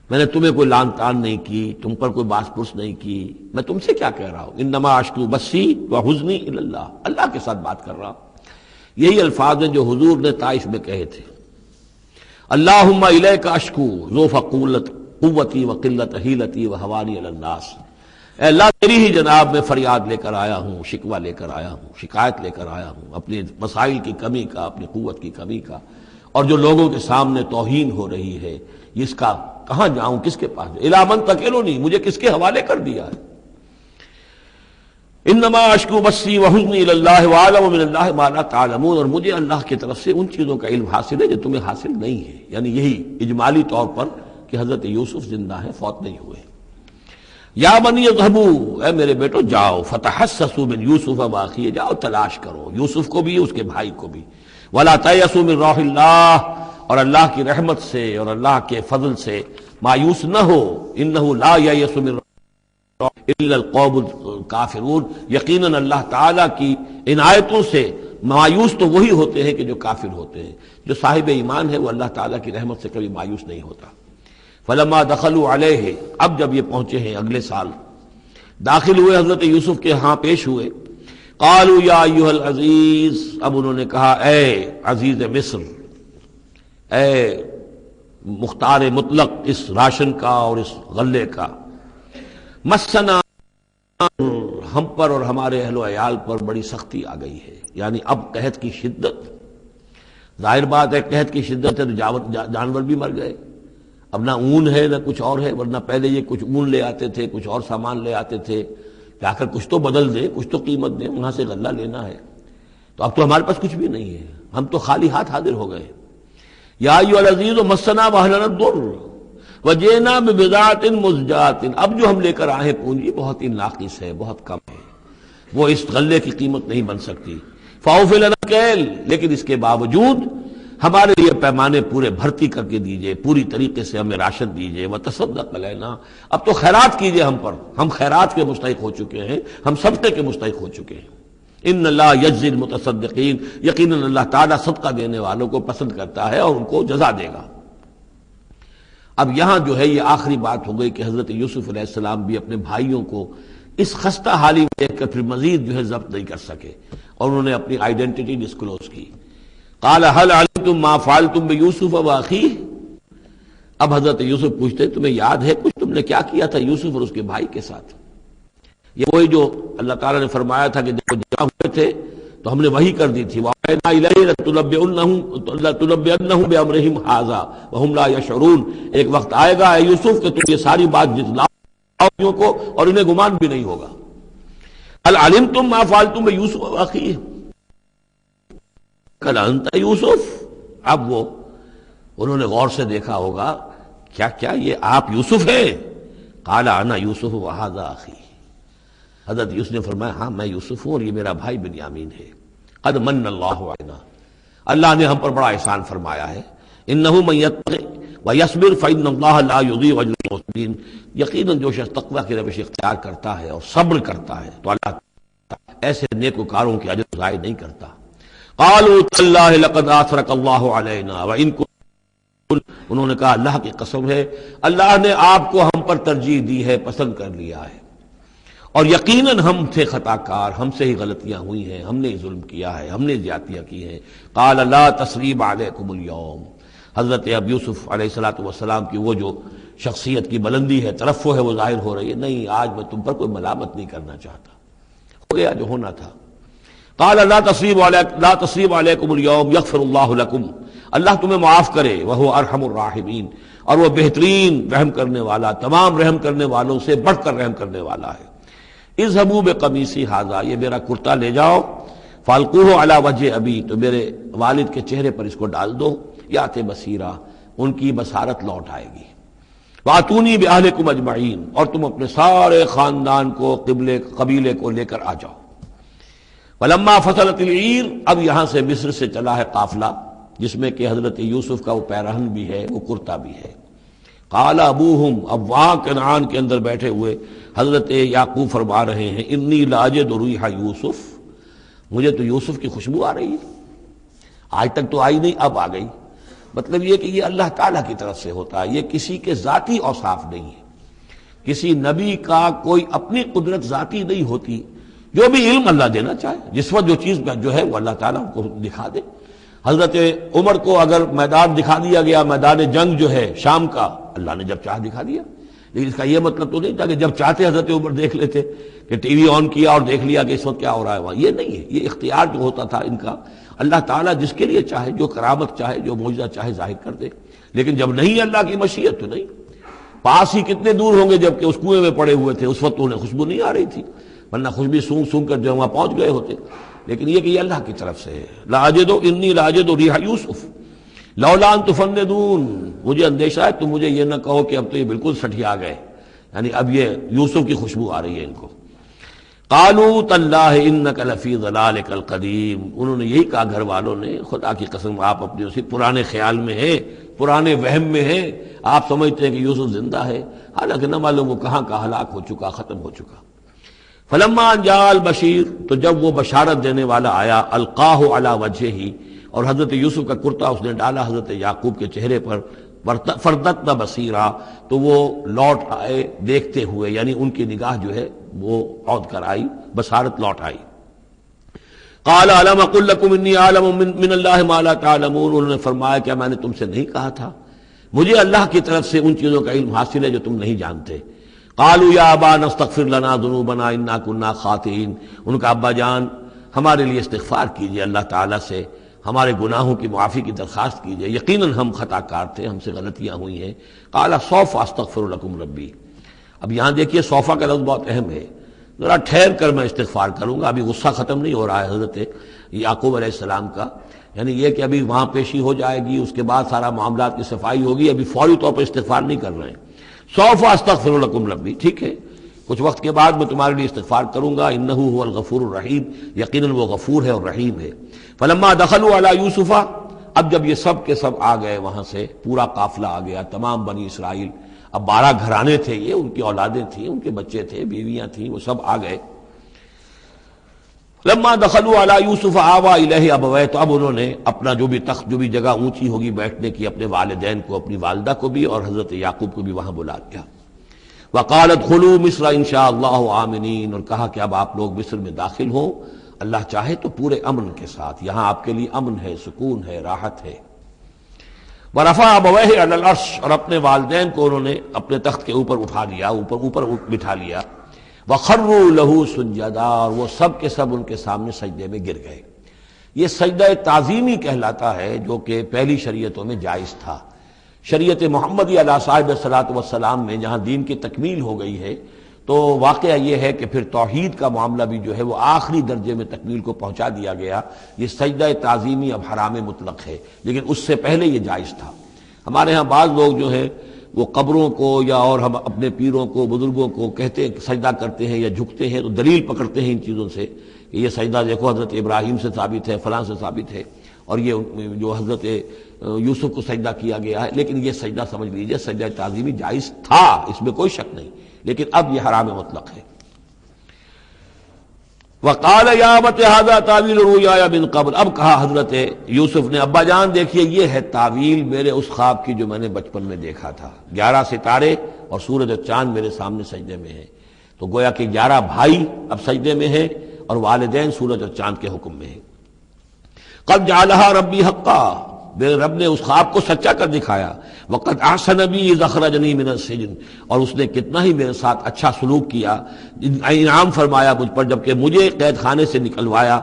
میں نے تمہیں کوئی لان تان نہیں کی، تم پر کوئی باس پرس نہیں کی، میں تم سے کیا کہہ رہا ہوں. انما اشکو بثی وحزنی الی اللہ، اللہ کے ساتھ بات کر رہا ہوں. یہی الفاظ ہیں جو حضور نے طائف میں کہے تھے. اللہم الیک اشکو ضعف قوتی وقلت حیلتی وہوانی علی الناس، اے اللہ تیری ہی جناب میں فریاد لے کر آیا ہوں، شکوہ لے کر آیا ہوں، شکایت لے کر آیا ہوں اپنے مسائل کی کمی کا، اپنی قوت کی کمی کا، اور جو لوگوں کے سامنے توہین ہو رہی ہے اس کا کہاں جاؤں، کس کے پاس جاؤں. الی من تکلنی، مجھے کس کے حوالے کر دیا ہے. انما اشکو بثی وحزنی الی اللہ واعلم من اللہ ما لا تعلمون، اور مجھے اللہ کی طرف سے ان چیزوں کا علم حاصل ہے جو تمہیں حاصل نہیں ہے. یعنی یہی اجمالی طور پر کہ حضرت یوسف زندہ ہیں، فوت نہیں ہوئے. یا بنی اذهبوا، اے میرے بیٹو جاؤ، فتحسسوا من یوسف واخیہ، جاؤ تلاش کرو یوسف کو بھی اس کے بھائی کو بھی. ولا تیأسوا من روح اللہ، اور اللہ کی رحمت سے اور اللہ کے فضل سے مایوس نہ ہو. انہ لا ییأس من الا القوم الکافرون، یقیناً اللہ تعالیٰ کی عنایتوں سے مایوس تو وہی ہوتے ہیں کہ جو کافر ہوتے ہیں. جو صاحب ایمان ہے وہ اللہ تعالیٰ کی رحمت سے کبھی مایوس نہیں ہوتا. فلما دخلوا علیہ، اب جب یہ پہنچے ہیں اگلے سال، داخل ہوئے حضرت یوسف کے ہاں پیش ہوئے. قالوا یا ایھا العزیز، اب انہوں نے کہا اے عزیز مصر، اے مختار مطلق اس راشن کا اور اس غلے کا، مسنا، ہم پر اور ہمارے اہل و عیال پر بڑی سختی آ گئی ہے. یعنی اب قحط کی شدت، ظاہر بات ہے قحط کی شدت ہے تو جانور بھی مر گئے. اب نہ اون ہے نہ کچھ اور ہے، ورنہ پہلے یہ کچھ اون لے آتے تھے، کچھ اور سامان لے آتے تھے کہ آخر کچھ تو بدل دیں، کچھ تو قیمت دیں، وہاں سے غلہ لینا ہے. تو اب تو ہمارے پاس کچھ بھی نہیں ہے، ہم تو خالی ہاتھ حاضر ہو گئے. یا ایھا العزیز مسنا واہلنا الضر وجئنا ببضاعۃ مزجاۃ، اب جو ہم لے کر آئے پونجی بہت ہی ناقص ہے، بہت کم ہے، وہ اس غلے کی قیمت نہیں بن سکتی. فاوف لنا الکیل، لیکن اس کے باوجود ہمارے لیے پیمانے پورے بھرتی کر کے دیجئے، پوری طریقے سے ہمیں راشن دیجئے. وتصدق علینا، اب تو خیرات کیجئے ہم پر، ہم خیرات کے مستحق ہو چکے ہیں، ہم صدقے کے مستحق ہو چکے ہیں. ان اللہ یجزی المتصدقین، یقیناً اللہ تعالیٰ صدقہ دینے والوں کو پسند کرتا ہے اور ان کو جزا دے گا. اب یہاں جو ہے یہ آخری بات ہو گئی کہ حضرت یوسف علیہ السلام بھی اپنے بھائیوں کو اس خستہ حالی میں دیکھ کر پھر مزید جو ہے ضبط نہیں کر سکے، اور انہوں نے اپنی آئیڈینٹی ڈسکلوز کی. قال هل علمتم ما فعلتم بيوسف واخيه، اب حضرت یوسف پوچھتے تمہیں یاد ہے کچھ تم نے کیا کیا تھا یوسف اور اس کے بھائی کے ساتھ. یہ وہی جو اللہ تعالیٰ نے فرمایا تھا کہ جب جمع ہوئے تھے تو ہم نے وحی کر دی تھی، وَأَوْحَيْنَا إِلَيْهِ لَتُنَبِّئُنَّهُم بِأَمْرِهِمْ هَٰذَا وَهُمْ لَا يَشْعُرُونَ، ایک وقت آئے گا اے یوسف کہ تم یہ ساری بات جتلاؤ کو اور انہیں گمان بھی نہیں ہوگا. هل علمتم ما فعلتم بيوسف واخيه، کل انت یوسف، اب وہ انہوں نے غور سے دیکھا ہوگا کیا کیا یہ آپ یوسف ہیں. قال انا یوسف وهذا اخی، حضرت یوسف نے فرمایا ہاں میں یوسف ہوں اور یہ میرا بھائی بنیامین ہے. قد من اللہ علینا، اللہ نے ہم پر بڑا احسان فرمایا ہے. انہ من یتق، وَيَصْبِرْ فَإِنَّ اللَّهَ لَا يُضِيعُ أَجْرَ الْمُحْسِنِينَ، یقیناً جو شخص تقوی کی روش اختیار کرتا ہے اور صبر کرتا ہے تو اللہ ایسے نیکوکاروں کے اجر ضائع نہیں کرتا۔ قالوا تاللہ لقد آثرک اللہ علینا وإن كنت، انہوں نے کہا اللہ کی قسم ہے اللہ نے آپ کو ہم پر ترجیح دی ہے، پسند کر لیا ہے، اور یقیناً ہم تھے خطا کار، ہم سے ہی غلطیاں ہوئی ہیں، ہم نے ظلم کیا ہے، ہم نے زیادتیاں کی ہیں۔ قال لا تثریب علیکم اليوم، حضرت اب یوسف علیہ الصلوۃ والسلام کی وہ جو شخصیت کی بلندی ہے، ترفع ہے، وہ ظاہر ہو رہی ہے، نہیں آج میں تم پر کوئی ملامت نہیں کرنا چاہتا، ہو گیا جو ہونا تھا۔ قال لا تثریب علیکم اليوم یغفر اللہ لکم، اللہ تمہیں معاف کرے، وہو ارحم الراحمین، اور وہ بہترین رحم کرنے والا، تمام رحم کرنے والوں سے بڑھ کر رحم کرنے والا ہے۔ اذهبوا بقمیصی ھذا، یہ میرا کرتا لے جاؤ، فالقوہ علی وجہ ابی، تو میرے والد کے چہرے پر اس کو ڈال دو، یات بصیرہ، ان کی بصارت لوٹ آئے گی۔ واتونی باہلکم اجمعین، اور تم اپنے سارے خاندان کو، قبیلے کو لے کر آ جاؤ۔ ولما فصلت العیر، اب یہاں سے مصر سے چلا ہے قافلہ جس میں کہ حضرت یوسف کا وہ پیرہن بھی ہے، وہ کرتا بھی ہے۔ قال ابوہم، اب وہاں کنعان کے اندر بیٹھے ہوئے حضرت یعقوب فرما رہے ہیں انی لاجد ریح یوسف، مجھے تو یوسف کی خوشبو آ رہی ہے، آج تک تو آئی نہیں، اب آ گئی۔ مطلب یہ کہ یہ اللہ تعالیٰ کی طرف سے ہوتا ہے، یہ کسی کے ذاتی اوصاف نہیں ہے، کسی نبی کا کوئی اپنی قدرت ذاتی نہیں ہوتی، جو بھی علم اللہ دینا چاہے، جس وقت جو چیز جو ہے وہ اللہ تعالیٰ کو دکھا دے۔ حضرت عمر کو اگر میدان دکھا دیا گیا، میدان جنگ جو ہے شام کا، اللہ نے جب چاہ دکھا دیا، لیکن اس کا یہ مطلب تو نہیں تھا کہ جب چاہتے حضرت عمر دیکھ لیتے، کہ ٹی وی آن کیا اور دیکھ لیا کہ اس وقت کیا ہو رہا ہے وہاں، یہ نہیں ہے، یہ اختیار جو ہوتا تھا ان کا، اللہ تعالیٰ جس کے لیے چاہے، جو کرامت چاہے، جو معجزہ چاہے ظاہر کر دے، لیکن جب نہیں اللہ کی مشیت تو نہیں۔ پاس ہی کتنے دور ہوں گے جب کہ اس کنویں میں پڑے ہوئے تھے، اس وقت انہیں خوشبو نہیں آ رہی تھی، ورنہ خوشبو سونگ سونگ کر جو وہاں پہنچ گئے ہوتے، لیکن یہ کہ یہ اللہ کی طرف سے ہے۔ لاجد انی لاجد ریح یوسف لولا ان تفندون، مجھے اندیشہ ہے تم مجھے یہ نہ کہو کہ اب تو یہ بالکل سٹھیا گئے، یعنی اب یہ یوسف کی خوشبو آ رہی ہے ان کو۔ قالوا تاللہ انک لفی ضلالک القدیم، انہوں نے یہی کہا گھر والوں نے، خدا کی قسم آپ اپنے اسی پرانے خیال میں ہیں، پرانے وہم میں ہیں، آپ سمجھتے ہیں کہ یوسف زندہ ہے، حالانکہ نہ معلوم وہ کہاں کا ہلاک ہو چکا، ختم ہو چکا۔ فلما جاء البشیر، تو جب وہ بشارت دینے والا آیا، القاہ علی وجہہ، اور حضرت یوسف کا کرتا اس نے ڈالا حضرت یعقوب کے چہرے پر، فردتنا بصیرا، تو وہ لوٹ آئے دیکھتے ہوئے، یعنی ان کی نگاہ جو ہے وہ عود کر آئی، بصارت لوٹ آئی۔ قال الم اقل لکم انی اعلم من اللہ ما لا تعلمون، انہوں نے فرمایا کیا میں نے تم سے نہیں کہا تھا، مجھے اللہ کی طرف سے ان چیزوں کا علم حاصل ہے جو تم نہیں جانتے۔ قالوا یا ابانا استغفر لنا ذنوبنا انا كنا خاطئین، ان کا ابا جان ہمارے لیے استغفار کیجئے اللہ تعالیٰ سے، ہمارے گناہوں کی معافی کی درخواست کیجئے، یقیناً ہم خطا کار تھے، ہم سے غلطیاں ہوئی ہیں۔ قال سوف استغفر لکم ربی، اب یہاں دیکھیے صوفہ کا لفظ بہت اہم ہے، ذرا ٹھہر کر میں استغفار کروں گا، ابھی غصہ ختم نہیں ہو رہا ہے حضرت یعقوب علیہ السلام کا، یعنی یہ کہ ابھی وہاں پیشی ہو جائے گی، اس کے بعد سارا معاملات کی صفائی ہوگی، ابھی فوری طور پر استغفار نہیں کر رہے ہیں۔ سوف استغفر لکم ربی، ٹھیک ہے کچھ وقت کے بعد میں تمہارے لیے استغفار کروں گا، انہ هو الغفور الرحیم، یقیناً وہ غفور ہے اور رحیم ہے۔ فلما دخلوا علی یوسف، اب جب یہ سب کے سب آ گئے وہاں سے، پورا قافلہ آ گیا، تمام بنی اسرائیل، اب 12 گھرانے تھے یہ، ان کی اولادیں تھیں، ان کے بچے تھے، بیویاں تھیں، وہ سب آ گئے۔ لما دخلوا علی یوسف آوی الیہ ابویہ، تو اب انہوں نے اپنا جو بھی تخت، جو بھی جگہ اونچی ہوگی بیٹھنے کی، اپنے والدین کو، اپنی والدہ کو بھی اور حضرت یعقوب کو بھی وہاں بلا لیا۔ وقال ادخلوا مصر ان شاء اللہ آمنین، اور کہا کہ اب آپ لوگ مصر میں داخل ہوں اللہ چاہے تو پورے امن کے ساتھ، یہاں آپ کے لیے امن ہے، سکون ہے، راحت ہے۔ ورفع ابویہ علی العرش، اور اپنے والدین کو انہوں نے اپنے تخت کے اوپر اٹھا لیا، اوپر بٹھا لیا۔ وخروا لہ سجدا، اور وہ سب کے سب ان کے سامنے سجدے میں گر گئے۔ یہ سجدہ تعظیمی کہلاتا ہے، جو کہ پہلی شریعتوں میں جائز تھا۔ شریعت محمدی علیہ صاحب الصلاۃ والسلام میں جہاں دین کی تکمیل ہو گئی ہے، تو واقعہ یہ ہے کہ پھر توحید کا معاملہ بھی جو ہے وہ آخری درجے میں تکمیل کو پہنچا دیا گیا۔ یہ سجدہ تعظیمی اب حرام مطلق ہے، لیکن اس سے پہلے یہ جائز تھا۔ ہمارے ہاں بعض لوگ جو ہیں وہ قبروں کو یا اور ہم اپنے پیروں کو، بزرگوں کو کہتے ہیں سجدہ کرتے ہیں یا جھکتے ہیں، تو دلیل پکڑتے ہیں ان چیزوں سے کہ یہ سجدہ دیکھو حضرت ابراہیم سے ثابت ہے، فلاں سے ثابت ہے، اور یہ جو حضرت یوسف کو سجدہ کیا گیا ہے، لیکن یہ سجدہ سمجھ لیجئے سجدہ تعظیمی جائز تھا، اس میں کوئی شک نہیں، لیکن اب یہ حرام مطلق ہے۔ وقال یا ابت ھذا تعویل رؤیایا من قبل، اب کہا حضرت یوسف نے ابا جان دیکھیے یہ ہے تعویل میرے اس خواب کی جو میں نے بچپن میں دیکھا تھا، 11 ستارے اور سورج اور چاند میرے سامنے سجدے میں ہیں، تو گویا کہ 11 بھائی اب سجدے میں ہیں اور والدین سورج اور چاند کے حکم میں ہیں۔ قد جعلها ربی حقا، میرے رب نے اس خواب کو سچا کر دکھایا۔ وقد احسن بی اذ اخرجنی من السجن، اور اس نے کتنا ہی میرے ساتھ اچھا سلوک کیا، انعام فرمایا مجھ پر جبکہ مجھے قید خانے سے نکلوایا۔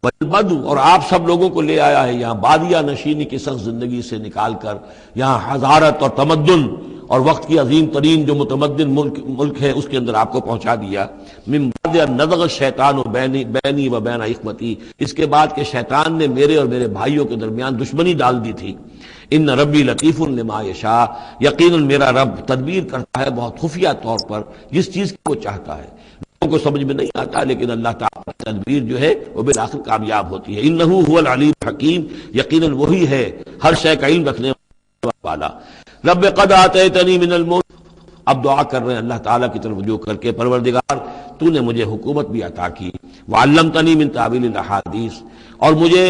بدو، اور آپ سب لوگوں کو لے آیا ہے یہاں بادیہ نشینی کی سخت زندگی سے نکال کر یہاں حضارت اور تمدن اور وقت کی عظیم ترین جو متمدن ملک ہے اس کے اندر آپ کو پہنچا دیا۔ من بعد ان نزغ الشیطان بینی و بین اخوتی، اس کے بعد کہ شیطان نے میرے اور میرے بھائیوں کے درمیان دشمنی ڈال دی تھی۔ ان ربی لطیف لما یشاء، یقیناً میرا رب تدبیر کرتا ہے بہت خفیہ طور پر جس چیز کی وہ چاہتا ہے، لوگوں کو سمجھ میں نہیں آتا لیکن اللہ تعالیٰ کی تدبیر جو ہے وہ بالآخر کامیاب ہوتی ہے۔ انہ هو العلیم الحکیم، یقیناً وہی ہے ہر شے کا علم رکھنے والا۔ رب قد آتیتنی من الملک، اب دعا کر رہے ہیں اللہ تعالیٰ کی طرف رجوع کر کے، پروردگار تو نے مجھے حکومت بھی عطا کی، وعلمتنی من تعویل الاحادیث، اور مجھے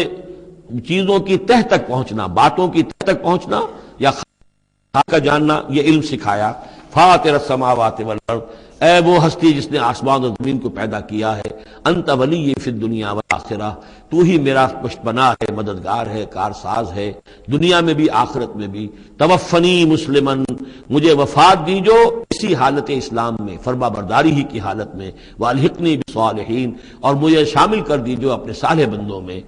چیزوں کی تہ تک پہنچنا، باتوں کی تہ تک پہنچنا یا خاص کا جاننا، یہ علم سکھایا۔ فاطر السماوات والارض، اے وہ ہستی جس نے آسمان اور زمین کو پیدا کیا ہے، انت ولی فی الدنیا والآخرہ، تو ہی میرا پشت پناہ ہے، مددگار ہے، کارساز ہے، دنیا میں بھی آخرت میں بھی۔ توفنی مسلمن، مجھے وفات دیجو اسی حالت اسلام میں، فرما برداری ہی کی حالت میں، والحقنی بالصالحین، اور مجھے شامل کر دیجو اپنے صالح بندوں میں۔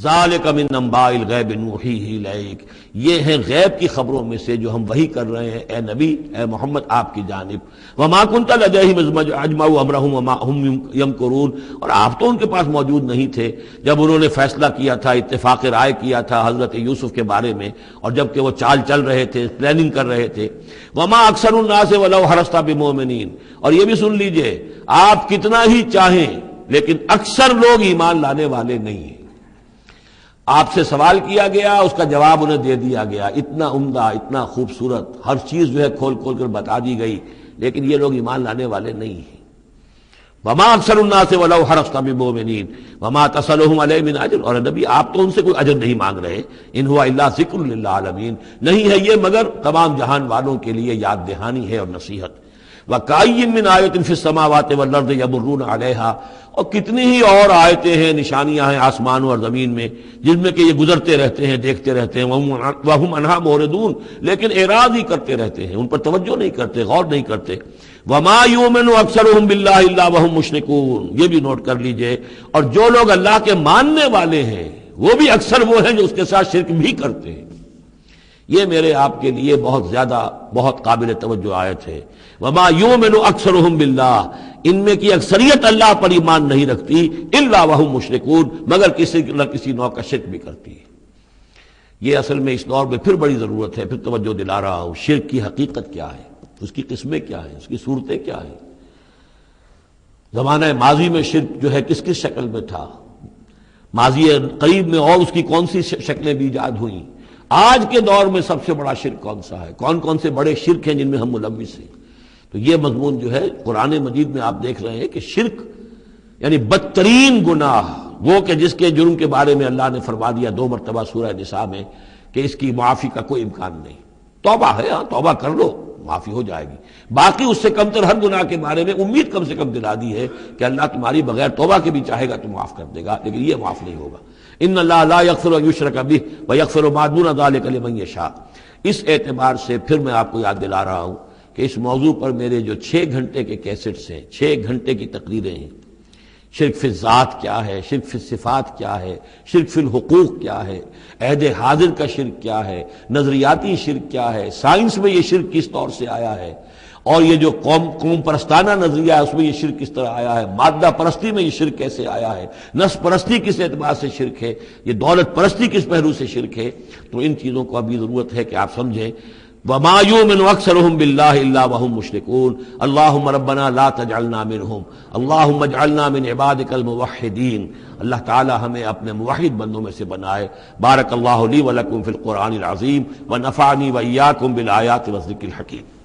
ذالک من انباء الغیب نوحیہ الیک، یہ ہیں غیب کی خبروں میں سے جو ہم وحی کر رہے ہیں اے نبی، اے محمد آپ کی جانب۔ وما کنت لدیہم اذ اجمعوا امرہم وما ہم یمکرون، اور آپ تو ان کے پاس موجود نہیں تھے جب انہوں نے فیصلہ کیا تھا، اتفاق رائے کیا تھا حضرت یوسف کے بارے میں، اور جب کہ وہ چال چل رہے تھے، پلاننگ کر رہے تھے۔ وما اکثر الناس ولو حرصت بمؤمنین، اور یہ بھی سن لیجئے آپ کتنا ہی چاہیں لیکن اکثر لوگ ایمان لانے والے نہیں ہیں۔ آپ سے سوال کیا گیا، اس کا جواب انہیں دے دیا گیا، اتنا عمدہ، اتنا خوبصورت، ہر چیز جو ہے کھول کھول کر بتا دی گئی، لیکن یہ لوگ ایمان لانے والے نہیں ہیں۔ وما اکثر الناس ولو حرصت بمؤمنین وما تصلهم علیہ من اجر، اور نبی آپ تو ان سے کوئی اجر نہیں مانگ رہے، ان هو الا ذکر للعالمین، نہیں ہے یہ مگر تمام جہان والوں کے لیے یاد دہانی ہے اور نصیحت۔ وَكَأَيٍّ مِّنْ آیَةٍ فِي السَّمَاوَاتِ وَالْأَرْضِ يَمُرُّونَ عَلَيْهَا، اور کتنی ہی اور آیتیں ہیں، نشانیاں ہیں آسمانوں اور زمین میں جن میں کہ یہ گزرتے رہتے ہیں، دیکھتے رہتے ہیں، وَهُمْ عَنْهَا مُعْرِضُونَ، لیکن اعراض ہی کرتے رہتے ہیں، ان پر توجہ نہیں کرتے، غور نہیں کرتے۔ وَمَا يُؤْمِنُ أَكْثَرُهُم بِاللَّهِ إِلَّا وَهُمْ مُشْرِكُونَ، یہ بھی نوٹ کر لیجئے، اور جو لوگ اللہ کے ماننے والے ہیں وہ بھی اکثر وہ ہیں جو اس کے ساتھ شرک بھی کرتے ہیں۔ یہ میرے آپ کے لیے بہت زیادہ، بہت قابل توجہ آیت ہے۔ وما یؤمن اکثرهم باللہ، ان میں کی اکثریت اللہ پر ایمان نہیں رکھتی، الا وهم مشرکون، مگر کسی نہ کسی نوع کا شرک بھی کرتی ہے۔ یہ اصل میں اس دور میں پھر بڑی ضرورت ہے، پھر توجہ دلا رہا ہوں، شرک کی حقیقت کیا ہے، اس کی قسمیں کیا ہیں، اس کی صورتیں کیا ہیں، زمانہ ماضی میں شرک جو ہے کس کس شکل میں تھا، ماضی قریب میں اور اس کی کون سی شکلیں بھی ایجاد ہوئیں، آج کے دور میں سب سے بڑا شرک کون سا ہے، کون کون سے بڑے شرک ہیں جن میں ہم ملوث ہیں۔ تو یہ مضمون جو ہے قرآن مجید میں آپ دیکھ رہے ہیں کہ شرک یعنی بدترین گناہ، وہ کہ جس کے جرم کے بارے میں اللہ نے فرما دیا 2 مرتبہ سورہ نساء میں کہ اس کی معافی کا کوئی امکان نہیں۔ توبہ ہے، ہاں توبہ کر لو معافی ہو جائے گی، باقی اس سے کم تر ہر گناہ کے بارے میں امید کم سے کم دلا دی ہے کہ اللہ تمہاری بغیر توبہ کے بھی چاہے گا تو معاف کر دے گا، لیکن یہ معاف نہیں ہوگا۔ ان اللہ لا یغفر ان یشرک بہ ویغفر ما دون ذلک لمن یشاء۔ اس اعتبار سے پھر میں آپ کو یاد دلا رہا ہوں کہ اس موضوع پر میرے جو 6 گھنٹے کے کیسٹس ہیں، 6 گھنٹے کی تقریریں ہیں، شرک فی الذات کیا ہے، شرک فی الصفات کیا ہے، شرک فی الحقوق کیا ہے، عہد حاضر کا شرک کیا ہے، نظریاتی شرک کیا ہے، سائنس میں یہ شرک کس طور سے آیا ہے، اور یہ جو قوم پرستانہ نظریہ ہے اس میں یہ شرک کس طرح آیا ہے، مادہ پرستی میں یہ شرک کیسے آیا ہے، نفس پرستی کس اعتبار سے شرک ہے، یہ دولت پرستی کس پہلو سے شرک ہے۔ تو ان چیزوں کو ابھی ضرورت ہے کہ آپ سمجھیں۔ وما يؤمن اکثرهم باللہ الا وهم مشرکون اللہم ربنا لا تجعلنا منهم اللہم اجعلنا من عبادک الموحدین۔ اللہ تعالی ہمیں اپنے موحد بندوں میں سے بنائے۔ بارک اللہ لی ولکم فی القرآن العظیم ونفعنی وإیاکم بالآیات والذکر الحکیم۔